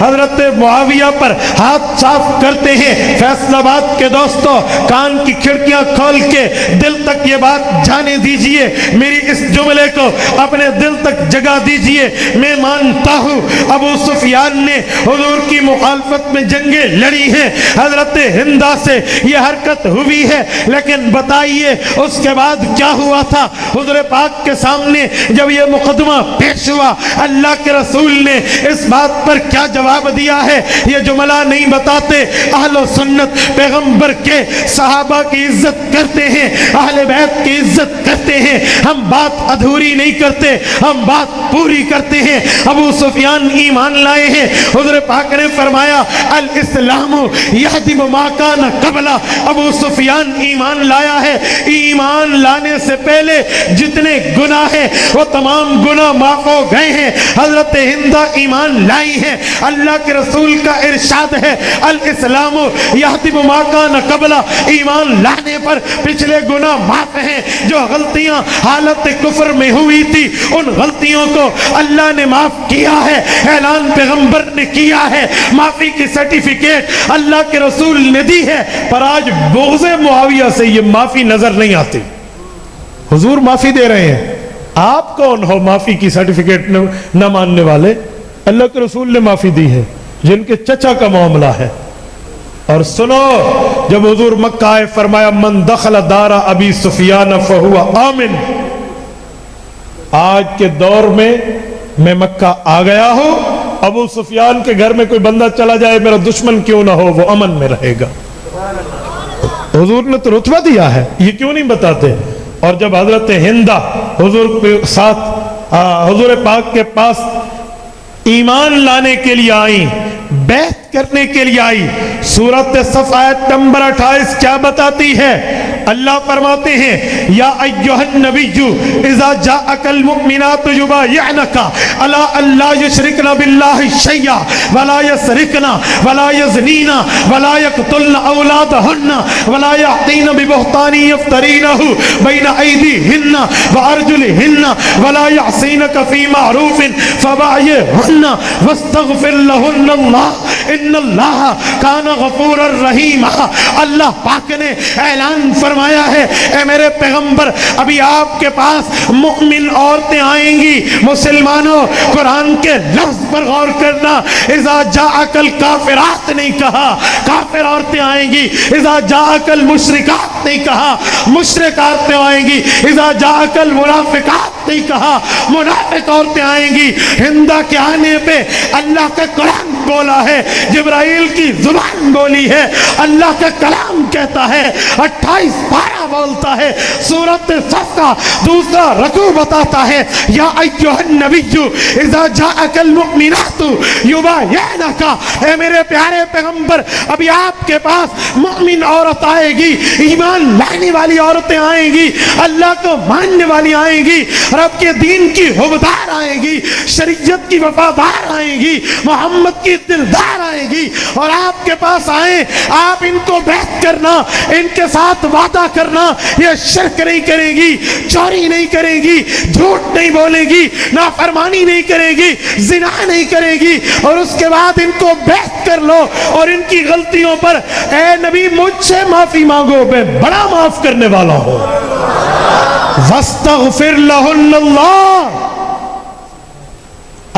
حضرت معاویہ پر ہاتھ صاف کرتے ہیں۔ فیصل آباد کے دوستوں، کان کی کھڑکیاں کھول کے دل تک یہ بات جانے دیجئے، میری اس جملے کو اپنے دل تک جگہ دیجئے۔ میں مانتا ہوں ابو سفیان نے حضور کی مخالفت میں جنگیں لڑی ہیں، حضرت ہندہ سے یہ حرکت ہوئی ہے، لیکن بتائیے اس کے بعد کیا ہوا تھا؟ حضور پاک کے سامنے جب یہ مقدمہ پیش ہوا، اللہ کے رسول نے اس بات پر کیا جواب دیا ہے؟ یہ جملہ نہیں بتاتے۔ اہل و سنت پیغمبر کے صحابہ کی عزت کرتے ہیں، اہل بیت کی عزت کرتے ہیں، ہم بات ادھوری نہیں کرتے، ہم بات پوری کرتے ہیں۔ ابو سفیان ایمان لائے ہیں، حضور پاک نے فرمایا الاسلام یہدم ما کان قبل۔ ابو سفیان ایمان لایا ہے، ایمان لانے سے پہلے جتنے گناہ ہیں وہ تمام گناہ معاف ہو گئے ہیں۔ حضرت ہندہ ایمان لائی ہے، اللہ کے رسول کا ارشاد ہے الاسلام یہدم ما کان قبل، ایمان لانے پر پچھلے گناہ معاف ہیں۔ جو غلطیاں حالت کفر میں ہوئی تھی ان غلطیوں کو اللہ نے معاف کیا ہے، اعلان پیغمبر نے کیا ہے، معافی کی سرٹیفکیٹ اللہ کے رسول نے دی ہے۔ پر آج بغض معاویہ سے یہ معافی نظر نہیں آتی۔ حضور معافی دے رہے ہیں، آپ کون ہو معافی کی سرٹیفکیٹ نہ ماننے والے؟ اللہ کے رسول نے معافی دی ہے، جن کے چچا کا معاملہ ہے۔ اور سنو، جب حضور مکہ آئے فرمایا من دخل دار ابی سفیان فہو آمن۔ آج کے دور میں مکہ آ گیا ہوں، ابو سفیان کے گھر میں کوئی بندہ چلا جائے میرا دشمن کیوں نہ ہو وہ امن میں رہے گا۔ حضور نے تو رتبہ دیا ہے، یہ کیوں نہیں بتاتے؟ اور جب حضرت ہندہ حضور کے ساتھ حضور پاک کے پاس ایمان لانے کے لیے آئیں، بیعت کرنے کے لیے آئی، سورۃ صف آیت نمبر 28 کیا بتاتی ہے؟ اللہ فرماتے ہیں یا ایھا النبی اذا جاءک المؤمنات یبایعنک علی الا یشرکن باللہ شیئا ولا یسرقن ولا یزنین ولا یقتلن اولادہن ولا یأتین ببہتان یفترینہ بین ایدیہن وارجلہن ولا یعصینک فی معروف فبایعہن واستغفر لہن اللہ ان اللہ کان غفور الرحیم۔ اللہ پاک نے اعلان فرمایا ہے اے میرے پیغمبر، ابھی آپ کے پاس مؤمن عورتیں آئیں گی۔ مسلمانوں، قرآن کے لفظ پر غور کرنا، اذا جاءک الکافرات نہیں کہا، کافر عورتیں آئیں گی۔ اذا جاءک المشرکات نہیں کہا، مشرک عورتیں آئیں گی۔ اذا جاءک المنافقات نہیں کہا، منافق عورتیں آئیں گی۔ ہندہ کے آنے پہ اللہ کا قرآن بولا ہے، جبرائیل کی زبان بولی ہے، اللہ کا کلام کہتا ہے، 28 پارہ بولتا ہے۔ سورۃ صف کا دوسرا رکوع بتاتا ہے یا ایھا النبی اذا جاءک المؤمنات یبایعنک، اے میرے پیارے پیغمبر، ابھی آپ کے پاس مؤمن عورت آئے گی، ایمان لانے والی عورتیں آئیں گی، اللہ کو ماننے والی آئیں گی، رب کے دین کی حبدار آئیں گی، شریعت کی وفادار آئیں گی، محمد کی دلدار آئیں گی، اور آپ کے پاس آئیں، آپ ان کو بیعت کرنا، ان کے ساتھ وعدہ کرنا، یہ شرک نہیں کرے گی، چوری نہیں کرے گی، جھوٹ نہیں بولے گی، نافرمانی نہیں کرے گی، زنا نہیں کرے گی، اور اس کے بعد ان کو بیعت کر لو اور ان کی غلطیوں پر اے نبی مجھ سے معافی مانگو، میں بڑا معاف کرنے والا ہوں۔ وَاسْتَغْفِرْ لَهُنَّ اللَّهُ،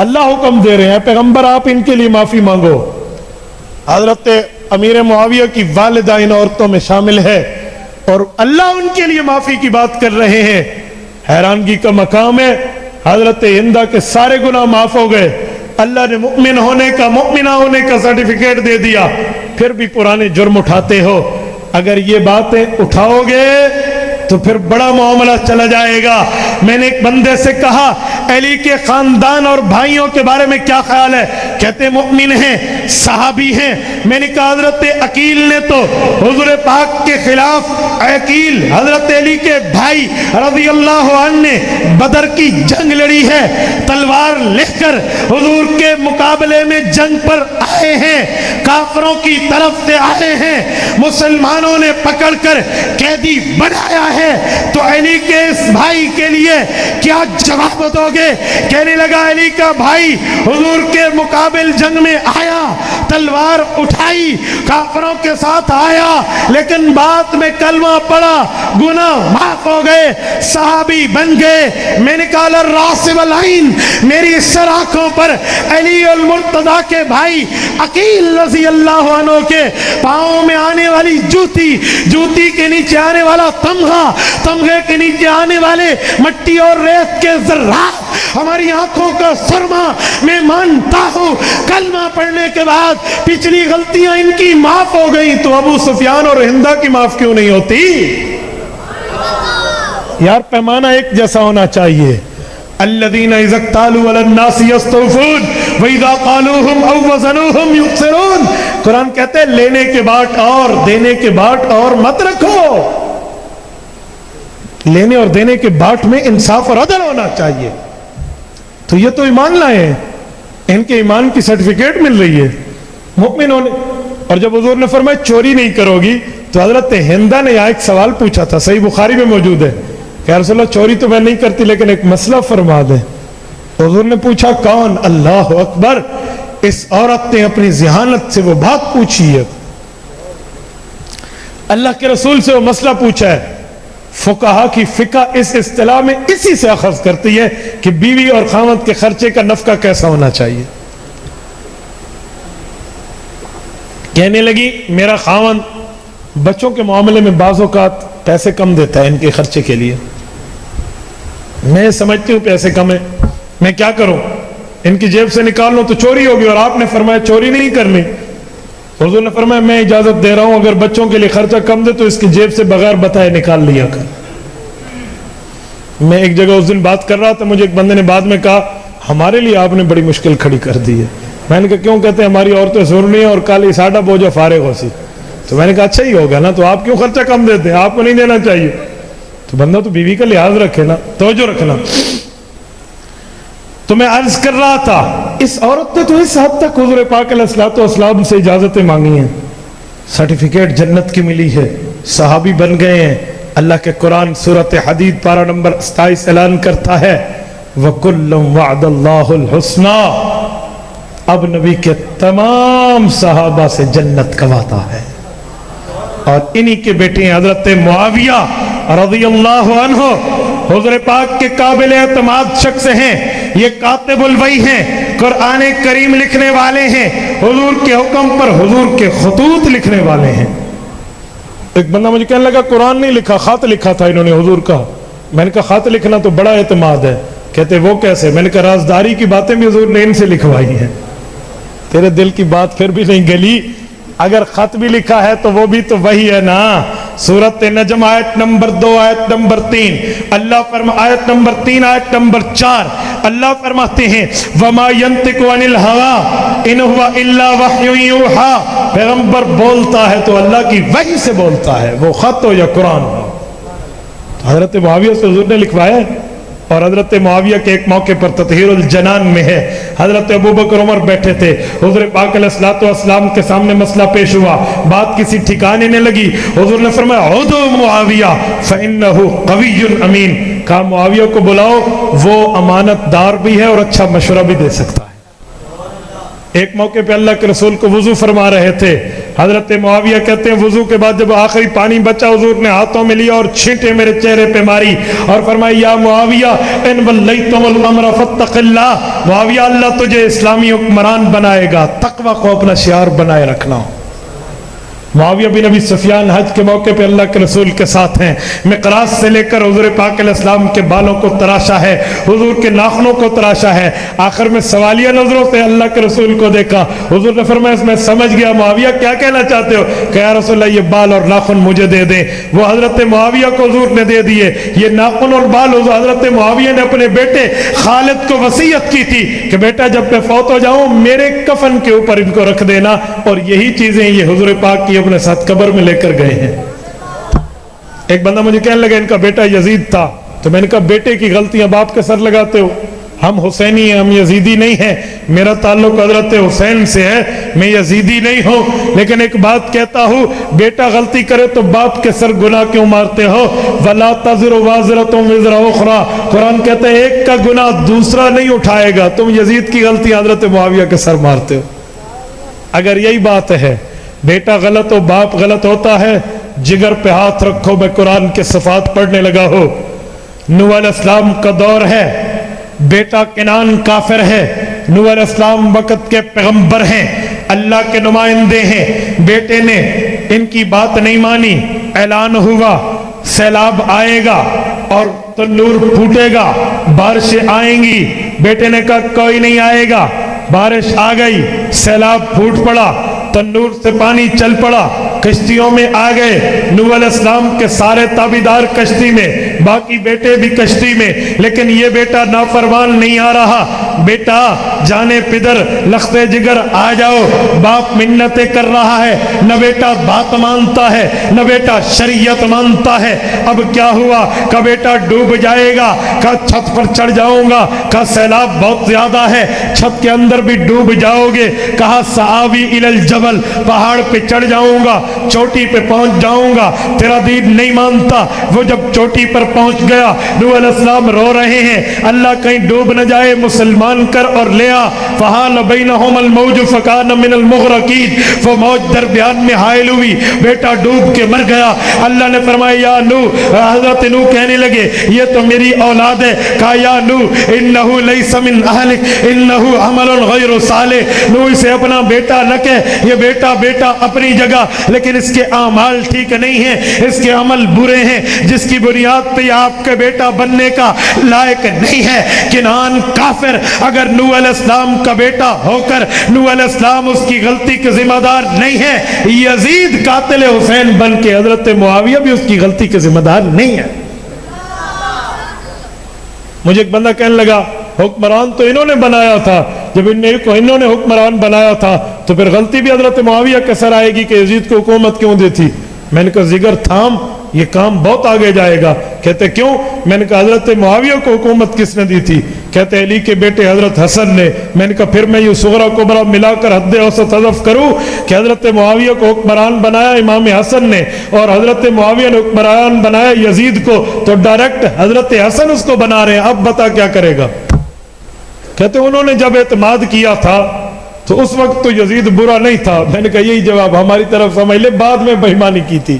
اللہ حکم دے رہے ہیں پیغمبر آپ ان کے لیے معافی مانگو۔ حضرت امیر معاویہ کی والدہ ان عورتوں میں شامل ہے اور اللہ ان کے لیے معافی کی بات کر رہے ہیں۔ حیرانگی کا مقام ہے، حضرت ہندہ کے سارے گناہ معاف ہو گئے، اللہ نے مؤمن ہونے کا، مؤمنہ ہونے کا سرٹیفکیٹ دے دیا، پھر بھی پرانے جرم اٹھاتے ہو۔ اگر یہ باتیں اٹھاؤ گے تو پھر بڑا معاملہ چلا جائے گا۔ میں نے ایک بندے سے کہا علی کے خاندان اور بھائیوں کے بارے میں کیا خیال ہے؟ کہتے مؤمن ہیں، صحابی ہیں۔ میں نے کہا حضرت عقیل نے تو حضور پاک کے خلاف، عقیل حضرت علی کے بھائی رضی اللہ عنہ نے بدر کی جنگ لڑی ہے، تلوار لے کر حضور کے مقابلے میں جنگ پر آئے ہیں, کافروں کی طرف سے آئے ہیں, مسلمانوں نے پکڑ کر قیدی بنایا ہے, تو علی کے اس بھائی کے لیے کیا جواب دو گے؟ کہنے لگا علی کا بھائی حضور کے مقابل جنگ میں آیا, تلوار اٹھائی, کافروں کے ساتھ آیا, لیکن بعد میں کلمہ پڑا, گناہ معاف ہو گئے, صحابی بن گئے. میں نے کہا الراسب العین, میری سر آنکھوں پر علی المرتضیٰ کے بھائی عقیل رضی اللہ عنہ کے پاؤں میں آنے والی جوتی, جوتی کے نیچے آنے والا تمغہ, تمغے کے نیچے آنے والے مٹی اور ریت کے ذرات, ہماری آنکھوں کا سرما. میں مانتا ہوں کلمہ پڑھنے کے بعد پچھلی غلطیاں ان کی معاف ہو گئی, تو ابو سفیان اور ہندہ کی معاف کیوں نہیں ہوتی؟ یار پیمانہ ایک جیسا ہونا چاہیے. الذین اذا اکتالوا علی الناس یستوفون واذا قالوہم او وزنوہم یخسرون. قرآن کہتے ہیں لینے کے بعد اور دینے کے بعد اور مت رکھو. لینے اور دینے کے بعد میں انصاف اور عدل ہونا چاہیے. تو یہ تو ایمان لائے ہیں, ان کے ایمان کی سرٹیفکیٹ مل رہی ہے مؤمن ہونے. اور جب حضور نے فرمایا چوری نہیں کرو گی, تو حضرت ہندہ نے یہاں ایک سوال پوچھا تھا, صحیح بخاری میں موجود ہے, کہ یا رسول اللہ چوری تو میں نہیں کرتی لیکن ایک مسئلہ فرما دیں. حضور نے پوچھا کون؟ اللہ اکبر. اس عورت نے اپنی ذہانت سے وہ بات پوچھی ہے, اللہ کے رسول سے وہ مسئلہ پوچھا ہے. فقہا کی فقہ اس اصطلاح میں اسی سے اخذ کرتی ہے کہ بیوی اور خاوند کے خرچے کا نفقہ کیسا ہونا چاہیے. کہنے لگی میرا خاوند بچوں کے معاملے میں بعض اوقات پیسے کم دیتا ہے ان کے خرچے کے لیے, میں سمجھتی ہوں پیسے کم ہیں, میں کیا کروں, ان کی جیب سے نکال لوں تو چوری ہوگی, اور آپ نے فرمایا چوری نہیں کرنی. حضور نے فرمایا میں اجازت دے رہا ہوں, اگر بچوں کے لیے خرچہ کم دے تو اس کی جیب سے بغیر بتائے نکال لیا کر. میں ایک جگہ اس دن بات کر رہا تھا, مجھے ایک بندے نے بعد میں کہا ہمارے لیے آپ نے بڑی مشکل کھڑی کر دی ہے. میں نے کہا کیوں؟ کہتے ہیں ہماری عورتیں سننی ہیں اور کل ساڈا بوجھا فارغ ہو سی. تو میں نے کہا اچھا ہی ہوگا نا, تو آپ کیوں خرچہ کم دیتے ہیں, آپ کو نہیں دینا چاہیے. تو بندہ تو بیوی کا لحاظ رکھے نا, توجہ رکھنا. تو میں عرض کر رہا تھا اس عورت نے تو اس حد تک حضور پاک علیہ الصلوۃ والسلام سے اجازتیں مانگی ہیں, سرٹیفکیٹ جنت کی ملی ہے, صحابی بن گئے ہیں. اللہ کے قرآن سورۃ حدید پارہ نمبر 27 اعلان کرتا ہے وَكُلٌّ وَعْدَ اللَّهُ الْحُسْنَى. اب نبی کے تمام صحابہ سے جنت کا وعدہ ہے, اور انہی کے بیٹے ہیں حضرت معاویہ رضی اللہ عنہ, حضور پاک کے قابل اعتماد شخص ہیں. یہ کاتب الوحی ہیں, قرآن کریم لکھنے والے ہیں, حضور کے حکم پر حضور کے خطوط لکھنے والے ہیں. ایک بندہ مجھے کہنے لگا قرآن نہیں لکھا, خط لکھا تھا انہوں نے حضور کا. میں نے کہا خط لکھنا تو بڑا اعتماد ہے. کہتے وہ کیسے؟ میں نے کہا رازداری کی باتیں بھی حضور نے ان سے لکھوائی ہیں. تیرے دل کی بات پھر بھی نہیں گلی, اگر خط بھی لکھا ہے تو وہ بھی تو وہی ہے نا. سورۃ نجم آیت نمبر 2 آیت نمبر 3 اللہ آیت نمبر 3 آیت نمبر 4 اللہ فرماتے ہیں وَمَا يَنْتِقُ عَنِ الْهَوَىٰ إِنْ هُوَ إِلَّا وَحْيٌ يُوحَىٰ. پیغمبر بولتا ہے تو اللہ کی وحی سے بولتا ہے, وہ خط ہو یا قرآن ہو. حضرت معاویہ سے حضور نے لکھوایا ہے, اور حضرت معاویہ کے ایک موقع پر تطہیر الجنان میں ہے, حضرت ابوبکر عمر بیٹھے تھے, حضور پاک علیہ الصلوۃ والسلام کے سامنے مسئلہ پیش ہوا, بات کسی ٹھکانے نہیں لگی. حضور نے فرمایا عُدُوا معاویہ فَإِنَّهُ قَوِيٌّ أَمِينٌ. کہا معاویہ کو بلاؤ, وہ امانت دار بھی ہے اور اچھا مشورہ بھی دے سکتا ہے. ایک موقع پہ اللہ کے رسول کو وضو فرما رہے تھے, حضرت معاویہ کہتے ہیں وضو کے بعد جب آخری پانی بچا حضور نے ہاتھوں میں لیا اور چھینٹے میرے چہرے پہ ماری اور فرمایا یا معاویہ ان ولیتم الامر فاتق اللہ. معاویہ اللہ تجھے اسلامی حکمران بنائے گا, تقوی کو اپنا شعار بنائے رکھنا. معاویہ بن ابی سفیان حج کے موقع پہ اللہ کے رسول کے ساتھ ہیں, مقراض سے لے کر حضور پاک علیہ السلام کے بالوں کو تراشا ہے, حضور کے ناخنوں کو تراشا ہے, آخر میں سوالیہ نظروں سے اللہ کے رسول کو دیکھا. حضور نے فرمایا اس میں سمجھ گیا معاویہ کیا کہنا چاہتے ہو, کہ یا رسول اللہ یہ بال اور ناخن مجھے دے دیں. وہ حضرت معاویہ کو حضور نے دے دیے. یہ ناخن اور بال حضرت معاویہ نے اپنے بیٹے خالد کو وصیت کی تھی کہ بیٹا جب میں فوت ہو جاؤں میرے کفن کے اوپر ان کو رکھ دینا, اور یہی چیزیں یہ حضور پاک کی اپنے ساتھ قبر میں لے کر گئے ہیں. ایک بندہ مجھے کہنے لگا ان کا بیٹا یزید تھا, تو میں نے کہا بیٹے کی غلطیاں باپ کے سر لگاتے ہو, ہم حسینی ہیں، ہم یزیدی نہیں ہیں، میرا تعلق حضرت حسین سے ہے، میں یزیدی نہیں ہوں، لیکن ایک بات کہتا ہوں، بیٹا غلطی کرے تو باپ کے سر گناہ کیوں مارتے ہو؟ وَلَا تَزِرُ وَازِرَةٌ وِزْرَ أُخْرَى، قرآن کہتا ہے ایک کا گناہ دوسرا نہیں اٹھائے گا، تم یزید کی غلطی حضرت معاویہ کے سر مارتے ہو۔ اگر یہی بات ہے، بیٹا غلط ہو، باپ غلط ہوتا ہے، جگر پہ ہاتھ رکھو، میں قرآن کے صفات پڑھنے لگا ہو۔ نوح علیہ السلام کا دور ہے، بیٹا کنان کافر ہے، نوح علیہ السلام وقت کے پیغمبر ہیں، اللہ کے نمائندے ہیں، بیٹے نے ان کی بات نہیں مانی، اعلان ہوا سیلاب آئے گا اور تنور پھوٹے گا، بارشیں آئیں گی، بیٹے نے کہا کوئی نہیں آئے گا، بارش آ گئی، سیلاب پھوٹ پڑا، تنور سے پانی چل پڑا، کشتیوں میں آ گئے، نوح علیہ السلام کے سارے تابعدار کشتی میں، باقی بیٹے بھی کشتی میں، لیکن یہ بیٹا نافرمان نہیں آ رہا، بیٹا جانے پدر لختے جگر آ جاؤ، باپ منتیں کر رہا ہے، نہ بیٹا بات مانتا ہے، نہ بیٹا شریعت مانتا ہے۔ اب کیا ہوا؟ کہ بیٹا ڈوب جائے گا، کہ چھت پر چڑھ جاؤں گا، کہ سیلاب بہت زیادہ ہے، چھت کے اندر بھی ڈوب جاؤ گے، کہا سآوی الی الجبل، پہاڑ پہ چڑھ جاؤں گا، چوٹی پہ پہنچ جاؤں گا، تیرا دین نہیں مانتا۔ وہ جب چوٹی پر پہنچ گیا، نوح علیہ السلام رو رہے ہیں، اللہ کہیں ڈوب نہ جائے، مسلمان کر اور لے آ۔ فحال بینہم الموج فکان من المغرقین، وہ موج درمیان میں حائل ہوئی، بیٹا ڈوب کے مر گیا۔ اللہ نے فرمایا یا نوح، حضرت نوح کہنے لگے یہ تو میری اولاد ہے، کہا یا نوح انہو لیس من اہلک انہو عمل غیر صالح، نوح اسے اپنا بیٹا نہ کہہ، یہ بیٹا اپنی جگہ، لیکن اس کے اعمال ٹھیک نہیں ہیں، اس کے عمل برے ہیں، جس کی بنیاد پہ آپ کے بیٹا بننے کا لائق نہیں ہے۔ کنعان کافر اگر نوح علیہ السلام کا بیٹا ہو کر نوح علیہ السلام اس کی غلطی کے ذمہ دار نہیں ہے، یزید قاتل حسین بن کے حضرت معاویہ بھی اس کی غلطی کے ذمہ دار نہیں ہے۔ مجھے ایک بندہ کہنے لگا حکمران تو انہوں نے بنایا تھا، جب انہوں نے حکمران بنایا تھا تو پھر غلطی بھی حضرت معاویہ کے سر آئے گی کہ یزید کو حکومت کیوں دی تھی؟ میں نے کہا جگر تھام، یہ کام بہت آگے جائے گا۔ کہتے کیوں؟ میں نے کہا حضرت معاویہ کو حکومت کس نے دی تھی؟ کہتے علی کے بیٹے حضرت حسن نے۔ میں نے کہا پھر میں یہ صغرا کبرا ملا کر حد اوسط حذف کروں کہ حضرت معاویہ کو حکمران بنایا امام حسن نے، اور حضرت معاویہ نے حکمران بنایا یزید کو، تو ڈائریکٹ حضرت حسن اس کو بنا رہے ہیں، اب بتا کیا کرے گا؟ کہتے انہوں نے جب اعتماد کیا تھا تو اس وقت تو یزید برا نہیں تھا۔ میں نے کہا یہی جواب ہماری طرف سمجھ لے، بعد میں بے ایمانی کی تھی،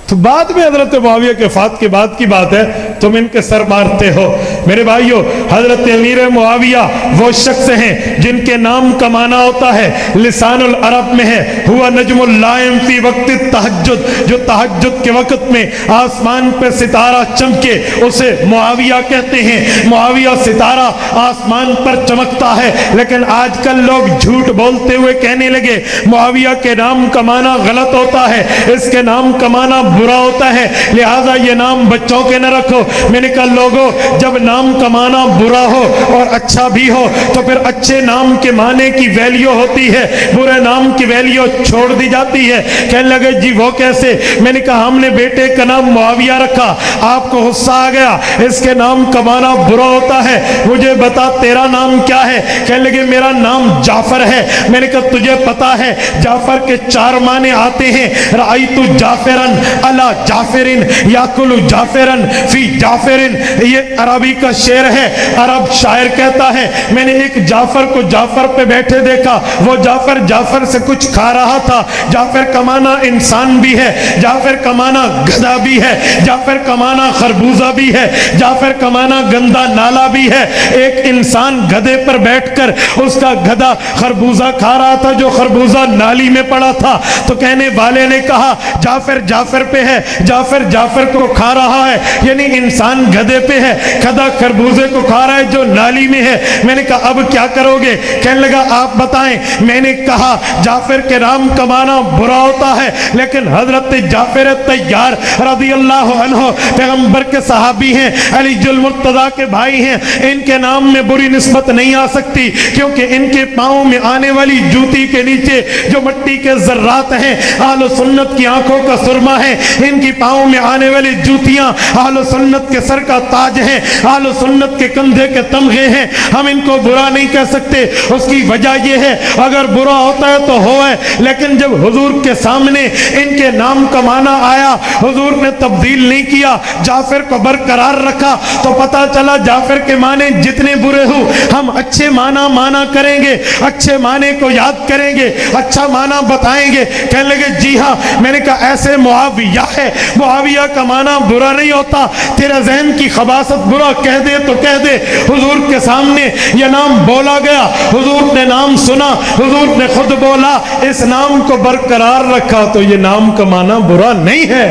تو بعد میں حضرت معاویہ کے وفات کے بعد کی بات ہے، تم ان کے سر مارتے ہو۔ میرے بھائیو، حضرت امیر معاویہ وہ شخص ہیں جن کے نام کا معنی ہوتا ہے، لسان العرب میں ہے ہوا نجم اللائم فی وقت التہجد، جو تہجد کے وقت میں آسمان پہ ستارہ چمکے اسے معاویہ کہتے ہیں۔ معاویہ ستارہ آسمان پر چمکتا ہے، لیکن آج کل لوگ جھوٹ بولتے ہوئے کہنے لگے معاویہ کے نام کا معنی غلط ہوتا ہے، اس کے نام کا معنی برا ہوتا ہے، لہٰذا یہ نام بچوں کے نہ رکھو۔ میں نے کہا لوگوں، جب نام کا معنی برا ہو اور اچھا بھی ہو تو پھر اچھے نام کے معنی کی ویلیو ہوتی ہے، برے نام کی ویلیو چھوڑ دی جاتی ہے۔ کہنے لگے جی وہ کیسے؟ میں نے کہا ہم نے بیٹے کا نام معاویہ رکھا، آپ کو غصہ آ گیا، اس کے نام کا معنی برا ہوتا ہے، مجھے بتا تیرا نام کیا ہے؟ کہنے لگے میرا نام جعفر ہے۔ میں نے کہا تجھے پتا ہے جعفر کے 4 معنی آتے ہیں، رأیت جعفرن علی جعفرن یاکل جعفرن فی جعفرن، یہ عربی کا شعر ہے، عرب شاعر کہتا ہے میں نے ایک جعفر کو جعفر پہ بیٹھے دیکھا، وہ جعفر سے کچھ کھا رہا تھا۔ جعفر کا معنی انسان بھی ہے، جعفر کا معنی گدھا بھی ہے، جعفر کا معنی خربوزہ بھی ہے، جعفر کا معنی گندا نالا بھی ہے۔ ایک انسان گدھے پر بیٹھ کر اس کا گدھا خربوزہ کھا رہا تھا جو خربوزہ نالی میں پڑا تھا، تو کہنے والے نے کہا جعفر پہ ہے، جعفر کو کھا رہا ہے، یعنی انسان گدھے پہ ہے، گدھا خربوزے کو کھا رہا ہے جو نالی میں ہے۔ میں نے کہا اب کیا کرو گے؟ کہنے لگا آپ بتائیں۔ میں نے کہا جعفر کے نام کا معنی برا ہوتا ہے، لیکن حضرت جعفر طیار رضی اللہ عنہ پیغمبر کے صحابی ہیں، علی المرتضیٰ کے بھائی ہیں، ان کے نام میں بری نسبت نہیں آ سکتی، کیونکہ ان کے پاؤں میں آنے والی جوتی کے نیچے جو مٹی کے ذرات ہیں اہل سنت کی آنکھوں کا سرما ہے، ان کی پاؤں میں آنے والی جوتیاں اہل سنت کے سر کا تاج ہیں، اہل سنت کے کندھے کے تمغے ہیں، ہم ان کو برا نہیں کہہ سکتے۔ اس کی وجہ یہ ہے اگر برا ہوتا ہے تو ہو ہے، لیکن جب حضور کے سامنے ان کے نام کا معنی آیا، حضور نے تبدیل نہیں کیا، جعفر کو برقرار رکھا، تو پتا چلا جعفر کے معنی جتنے برے ہو ہم اچھے معنی کریں گے، اچھے معنی کو یاد کریں گے، اچھا معنی بتائیں گے۔ کہنے لگے جی ہاں، میں نے کہا ایسے معاویہ ہے، معاویہ کا معنی برا نہیں ہوتا، تیرا ذہن کی خباثت برا کہہ دے تو کہہ دے۔ حضور کے سامنے یہ نام بولا گیا، حضور نے نام سنا، حضور نے خود بولا، اس نام کو برقرار رکھا، تو یہ نام کا معنی برا نہیں ہے۔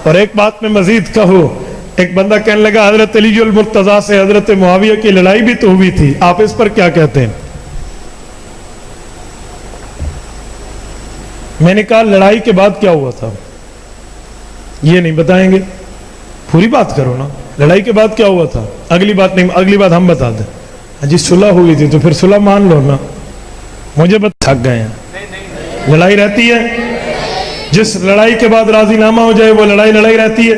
اور ایک بات میں مزید کہوں، ایک بندہ کہنے لگا حضرت علی المرتضیٰ سے حضرت معاویہ کی لڑائی بھی تو ہوئی تھی، آپ اس پر کیا کہتے ہیں؟ میں نے کہا لڑائی کے بعد کیا ہوا تھا یہ نہیں بتائیں گے، پوری بات کرو نا، لڑائی کے بعد کیا ہوا تھا؟ اگلی بات نہیں، اگلی بات ہم بتا دیں۔ جی صلح ہوئی تھی تو پھر صلح مان لو نا، مجھے بس تھک گئے ہیں۔ لڑائی رہتی ہے، جس لڑائی کے بعد راضی نامہ ہو جائے وہ لڑائی رہتی ہے۔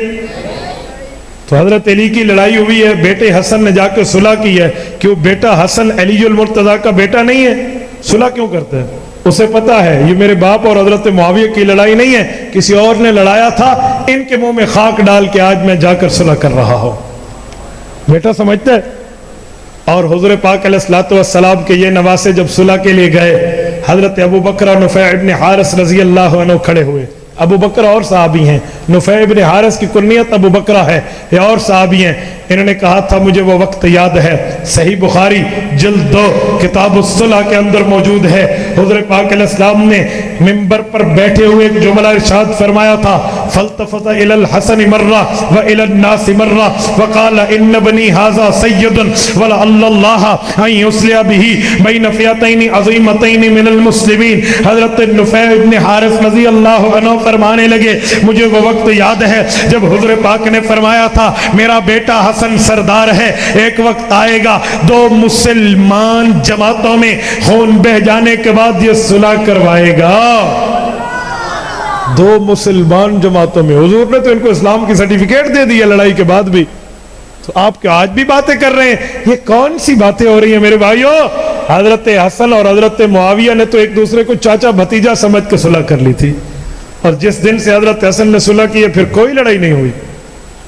تو حضرت علی کی لڑائی ہوئی ہے، بیٹے حسن نے جا کے صلح کی ہے، کیوں بیٹا حسن علی المرتضیٰ کا بیٹا نہیں ہے؟ صلح کیوں کرتے ہیں؟ اسے پتا ہے یہ میرے باپ اور حضرت معاویہ کی لڑائی نہیں ہے، کسی اور نے لڑایا تھا، ان کے منہ میں خاک ڈال کے آج میں جا کر صلح کر رہا ہوں۔ بیٹا سمجھتے ہے۔ اور حضور پاک علیہ الصلوۃ والسلام کے یہ نواسے جب صلح کے لیے گئے، حضرت ابو بکر نفیع ابن حارث رضی اللہ عنہ کھڑے ہوئے۔ ابو بکر اور صحابی ہیں، نفیع ابن حارث کی کنیت ابو بکرہ ہے، یہ اور صحابی ہیں۔ انہوں نے کہا تھا مجھے وہ وقت یاد ہے، صحیح بخاری جلد 2 کتاب الصلح کے اندر موجود ہے، حضور پاک علیہ السلام نے منبر پر بیٹھے ہوئے ایک جملہ ارشاد فرمایا تھا، فالتفت الى الحسن مرہ والى الناس مرہ وقال ان بنی ھذا سید ولعل اللہ ان یصلح به بین فئتین عظیمتین من المسلمین۔ حضرت نفیع ابن حارث رضی اللہ عنہ فرمانے لگے مجھے وہ وقت یاد ہے جب حضور پاک نے فرمایا تھا میرا بیٹا حسن سردار ہے، ایک وقت آئے گا 2 مسلمان جماعتوں میں خون بہ جانے کے بعد یہ صلح کروائے گا۔ 2 مسلمان جماعتوں میں، حضور نے تو ان کو اسلام کی سرٹیفکیٹ دے دی ہے لڑائی کے بعد بھی، تو آپ کے آج بھی باتیں کر رہے ہیں، یہ کون سی باتیں ہو رہی ہیں میرے بھائیوں؟ حضرت حسن اور حضرت معاویہ نے تو ایک دوسرے کو چاچا بھتیجا سمجھ کے صلح کر لی تھی، اور جس دن سے حضرت حسن نے صلح کی ہے پھر کوئی لڑائی نہیں ہوئی،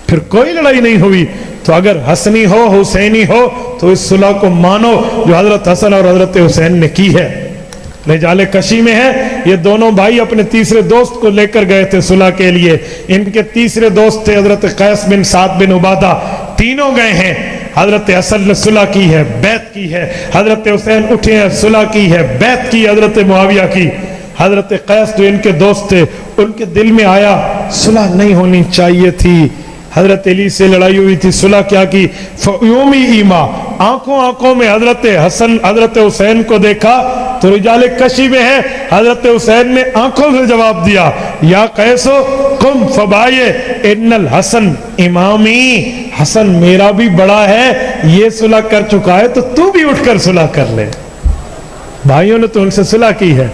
پھر کوئی لڑائی نہیں ہوئی۔ تو اگر حسنی ہو حسینی ہو تو اس صلح کو مانو جو حضرت حسن اور حضرت حسین نے کی ہے۔ رجال کشی میں ہے، یہ دونوں بھائی اپنے تیسرے دوست کو لے کر گئے تھے صلح کے لیے، ان کے تیسرے دوست تھے حضرت قیس بن سعد بن عبادہ، تینوں گئے ہیں۔ حضرت حسن نے صلح کی ہے، بیعت کی ہے، حضرت حسین اٹھے ہیں صلح کی ہے، بیعت کی حضرت معاویہ کی۔ حضرت قیس جو ان کے دوست تھے ان کے دل میں آیا صلح نہیں ہونی چاہیے تھی، حضرت علی سے لڑائی ہوئی تھی، صلح کیا کی؟ فیومی ایما، آنکھوں میں حضرت حسن حضرت حسین کو دیکھا تو رجال کشی میں ہے، حضرت حسین نے آنکھوں سے جواب دیا یا قیسو قم فبایع ان الحسن امامی، حسن میرا بھی بڑا ہے، یہ صلح کر چکا ہے تو تو بھی اٹھ کر صلح کر لے۔ بھائیوں نے تو ان سے صلح کی ہے،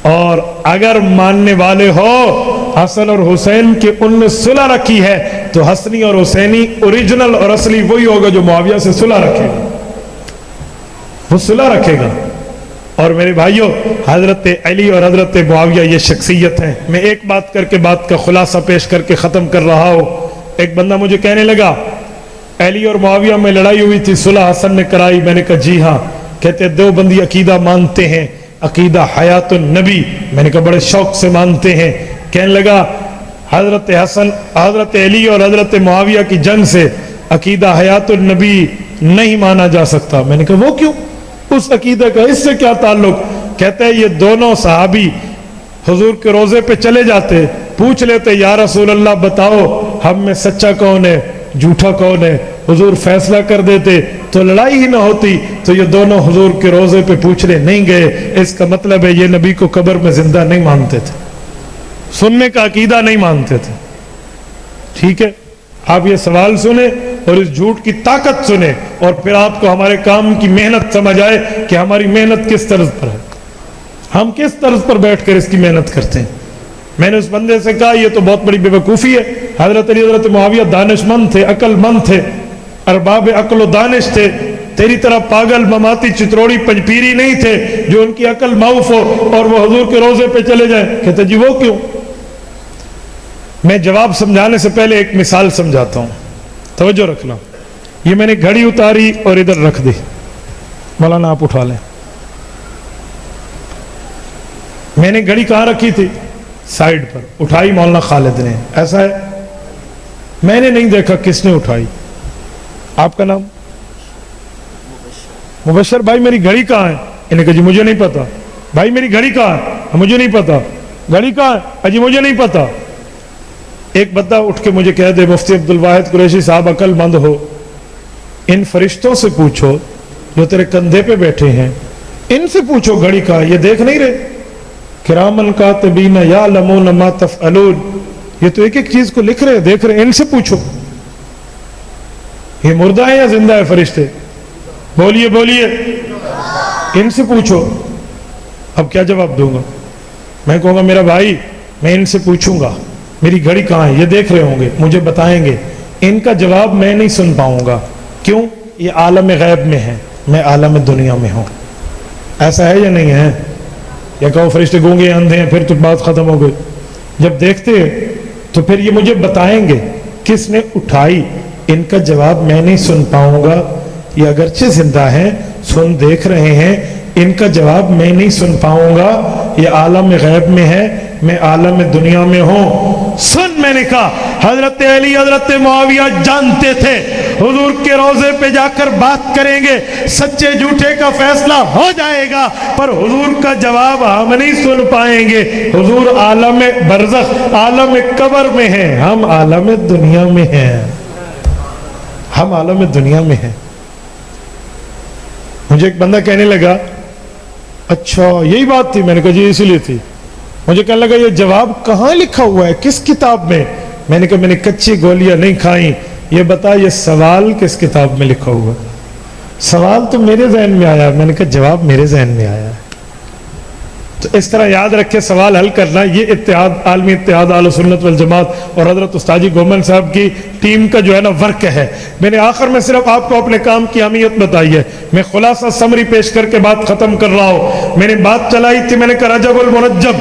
اور اگر ماننے والے ہو حسن اور حسین کی ان نے صلح رکھی ہے تو حسنی اور حسینی اوریجنل اور اصلی وہی ہوگا جو معاویہ سے صلح رکھے گا، وہ صلح رکھے گا۔ اور میرے بھائیوں حضرت علی اور حضرت معاویہ یہ شخصیت ہیں۔ میں ایک بات کر کے بات کا خلاصہ پیش کر کے ختم کر رہا ہوں۔ ایک بندہ مجھے کہنے لگا علی اور معاویہ میں لڑائی ہوئی تھی، صلح حسن نے کرائی، میں نے کہا جی ہاں، کہتے دیوبندی عقیدہ مانتے ہیں، عقیدہ حیات النبی، میں نے کہا بڑے شوق سے مانتے ہیں۔ کہنے لگا حضرت حسن حضرت علی اور حضرت معاویہ کی جنگ سے عقیدہ حیات النبی نہیں مانا جا سکتا، میں نے کہا وہ کیوں؟ اس عقیدہ کا اس سے کیا تعلق؟ کہتے ہیں یہ دونوں صحابی حضور کے روزے پہ چلے جاتے، پوچھ لیتے یا رسول اللہ بتاؤ ہم میں سچا کون ہے جھوٹا کون ہے، حضور فیصلہ کر دیتے تو لڑائی ہی نہ ہوتی۔ تو یہ دونوں حضور کے روزے پہ پوچھنے نہیں گئے، اس کا مطلب ہے یہ نبی کو قبر میں زندہ نہیں مانتے تھے، سننے کا عقیدہ نہیں مانتے تھے۔ ٹھیک ہے، آپ یہ سوال سنیں اور اس جھوٹ کی طاقت سنیں، اور پھر آپ کو ہمارے کام کی محنت سمجھ آئے کہ ہماری محنت کس طرز پر ہے، ہم کس طرز پر بیٹھ کر اس کی محنت کرتے ہیں۔ میں نے اس بندے سے کہا یہ تو بہت بڑی بیوقوفی ہے، حضرت علی حضرت معاویہ دانشمند تھے، عقل مند تھے، ارباب عقل و دانش تھے، تیری طرح پاگل مماتی چتروڑی پنجپیری نہیں تھے جو ان کی عقل معاف ہو اور وہ حضور کے روزے پہ چلے جائیں۔ کہتے جی وہ کیوں؟ میں جواب سمجھانے سے پہلے ایک مثال سمجھاتا ہوں، توجہ رکھنا۔ یہ میں نے گھڑی اتاری اور ادھر رکھ دی، مولانا آپ اٹھا لیں۔ میں نے گھڑی کہاں رکھی تھی؟ سائیڈ پر، اٹھائی مولانا خالد نے، ایسا ہے؟ میں نے نہیں دیکھا کس نے اٹھائی۔ آپ کا نام؟ مبشر بھائی میری گھڑی کہاں ہے؟ انہیں کہا جی مجھے نہیں پتا۔ بھائی میری گھڑی کہاں ہے؟ مجھے نہیں پتا۔ گھڑی کہاں ہے؟ جی مجھے نہیں پتا۔ ایک بندہ اٹھ کے مجھے کہہ دے مفتی عبدالواحد قریشی صاحب عقل مند ہو، ان فرشتوں سے پوچھو جو تیرے کندھے پہ بیٹھے ہیں، ان سے پوچھو گھڑی کہاں ہے، یہ دیکھ نہیں رہے؟ کرامن کاتبین یعلمون ما تفعلون، یہ تو ایک ایک چیز کو لکھ رہے دیکھ رہے، ان سے پوچھو۔ یہ مردہ ہے یا زندہ ہے فرشتے؟ بولیے بولیے، ان سے پوچھو۔ اب کیا جواب دوں گا؟ میں کہوں گا میرا بھائی میں ان سے پوچھوں گا میری گھڑی کہاں ہے، یہ دیکھ رہے ہوں گے، مجھے بتائیں گے۔ ان کا جواب میں نہیں سن پاؤں گا، کیوں؟ یہ عالم غیب میں ہے، میں عالم دنیا میں ہوں۔ ایسا ہے یا نہیں ہے؟ یا کہو فرشتے گونگے اندھے ہیں، پھر تو بات ختم ہو گئی۔ جب دیکھتے تو پھر یہ مجھے بتائیں گے کس نے اٹھائی، ان کا جواب میں نہیں سن پاؤں گا۔ یہ اگرچہ زندہ ہیں، سن دیکھ رہے ہیں، ان کا جواب میں نہیں سن پاؤں گا، یہ عالم غیب میں ہے، میں عالم دنیا میں ہوں۔ سن، میں نے کہا حضرت علی حضرت معاویہ جانتے تھے حضور کے روزے پہ جا کر بات کریں گے، سچے جھوٹے کا فیصلہ ہو جائے گا، پر حضور کا جواب ہم نہیں سن پائیں گے۔ حضور عالم برزخ عالم قبر میں ہیں، ہم عالم دنیا میں ہیں، ہم عالم دنیا میں ہیں۔ مجھے ایک بندہ کہنے لگا اچھا یہی بات تھی؟ میں نے کہا جی اسی لیے تھی۔ مجھے کہنے لگا یہ جواب کہاں لکھا ہوا ہے، کس کتاب میں؟ میں نے کہا میں نے کچی گولیاں نہیں کھائیں، یہ بتا یہ سوال کس کتاب میں لکھا ہوا؟ سوال تو میرے ذہن میں آیا، میں نے کہا جواب میرے ذہن میں آیا ہے۔ تو اس طرح یاد رکھے سوال حل کرنا، یہ اتحاد، عالمی اتحاد اہل سنت والجماعت اور حضرت استاذ گومن صاحب کی ٹیم کا جو ہے نا ورک ہے۔ میں نے آخر میں صرف آپ کو اپنے کام کی اہمیت بتائی ہے، میں خلاصہ سمری پیش کر کے بات ختم کر رہا ہوں۔ میں نے بات چلائی تھی، میں نے کہا رجب المرجب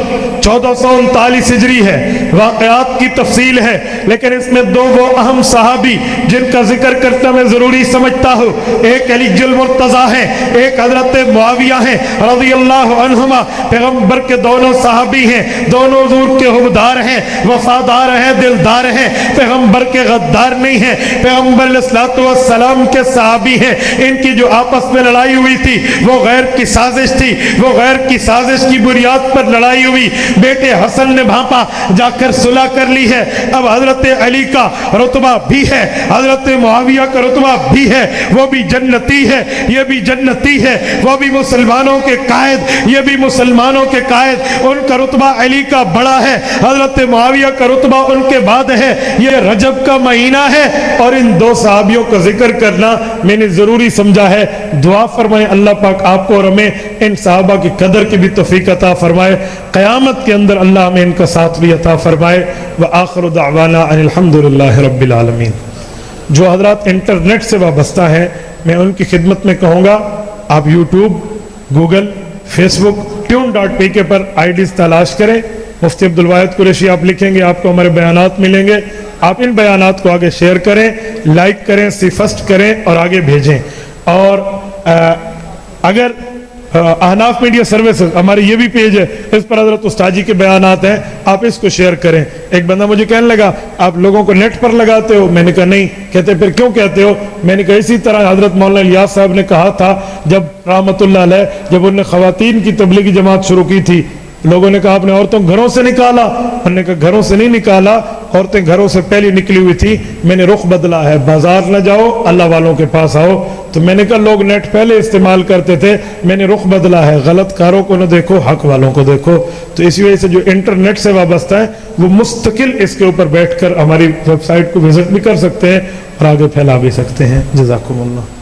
1439 ہجری ہے، واقعات کی تفصیل ہے، لیکن اس میں دو وہ اہم صحابی جن کا ذکر کرنا میں ضروری سمجھتا ہوں، ایک علی المرتضیٰ ہے، ایک حضرت معاویہ ہیں رضی اللہ عنہما۔ پیغمبر کے دونوں صحابی ہیں، دونوں حضور کے حبدار ہیں، وفادار ہیں، دلدار ہیں، پیغمبر کے غدار نہیں ہیں، پیغمبر علیہ السلام کے صحابی ہیں۔ ان کی جو آپس میں لڑائی ہوئی تھی وہ غیر کی سازش تھی، وہ غیر کی سازش کی بنیاد پر لڑائی ہوئی۔ بیٹے حسن نے بھانپا، جا کر صلح کر لی ہے۔ اب حضرت علی کا رتبہ بھی ہے، حضرت معاویہ کا رتبہ بھی ہے، وہ بھی جنتی ہے، یہ بھی جنتی ہے، وہ بھی مسلمانوں کے قائد، یہ بھی مسلمانوں کے قائد۔ ان کا رتبہ علی کا بڑا ہے، حضرت معاویہ کا رتبہ ان کے بعد ہے۔ یہ رجب کا مہینہ ہے اور ان دو صحابیوں کا ذکر کرنا میں نے ضروری سمجھا ہے۔ دعا فرمائیں اللہ پاک آپ کو اور ہمیں ان صحابہ کی قدر کی بھی توفیق عطا فرمائے، قیامت کے اندر اللہ ہمیں ان کا ساتھ بھی عطا فرمائے۔ وآخر دعوانا ان الحمدللہ رب العالمین۔ جو حضرات انٹرنیٹ سے وابستہ ہیں میں ان کی خدمت میں کہوں گا آپ یوٹیوب، گوگل، فیس بک tune.pk پر آئیڈیز تلاش کریں، مفتی عبدالواحد قریشی آپ لکھیں گے آپ کو ہمارے بیانات ملیں گے۔ آپ ان بیانات کو آگے شیئر کریں، لائک کریں، سیفسٹ کریں اور آگے بھیجیں۔ اور اگر احناف میڈیا سروسز ہماری یہ بھی پیج ہے، اس پر حضرت استاد جی کے بیانات ہیں، آپ اس کو شیئر کریں۔ ایک بندہ مجھے کہنے لگا آپ لوگوں کو نیٹ پر لگاتے ہو، میں نے کہا نہیں۔ کہتے پھر کیوں کہتے ہو؟ میں نے کہا اسی طرح حضرت مولانا الیاس صاحب نے کہا تھا جب رحمت اللہ علیہ، جب انہوں نے خواتین کی تبلیغی جماعت شروع کی تھی، لوگوں نے کہا آپ نے عورتوں گھروں سے نکالا، انہوں نے کہا گھروں سے نہیں نکالا، عورتیں گھروں سے پہلی نکلی ہوئی تھی، میں نے رخ بدلا ہے، بازار نہ جاؤ اللہ والوں کے پاس آؤ۔ تو میں نے کہا لوگ نیٹ پہلے استعمال کرتے تھے، میں نے رخ بدلا ہے، غلط کاروں کو نہ دیکھو حق والوں کو دیکھو۔ تو اسی وجہ سے جو انٹرنیٹ سے وابستہ ہیں وہ مستقل اس کے اوپر بیٹھ کر ہماری ویب سائٹ کو وزٹ بھی کر سکتے ہیں اور آگے پھیلا بھی سکتے ہیں۔ جزاکم اللہ۔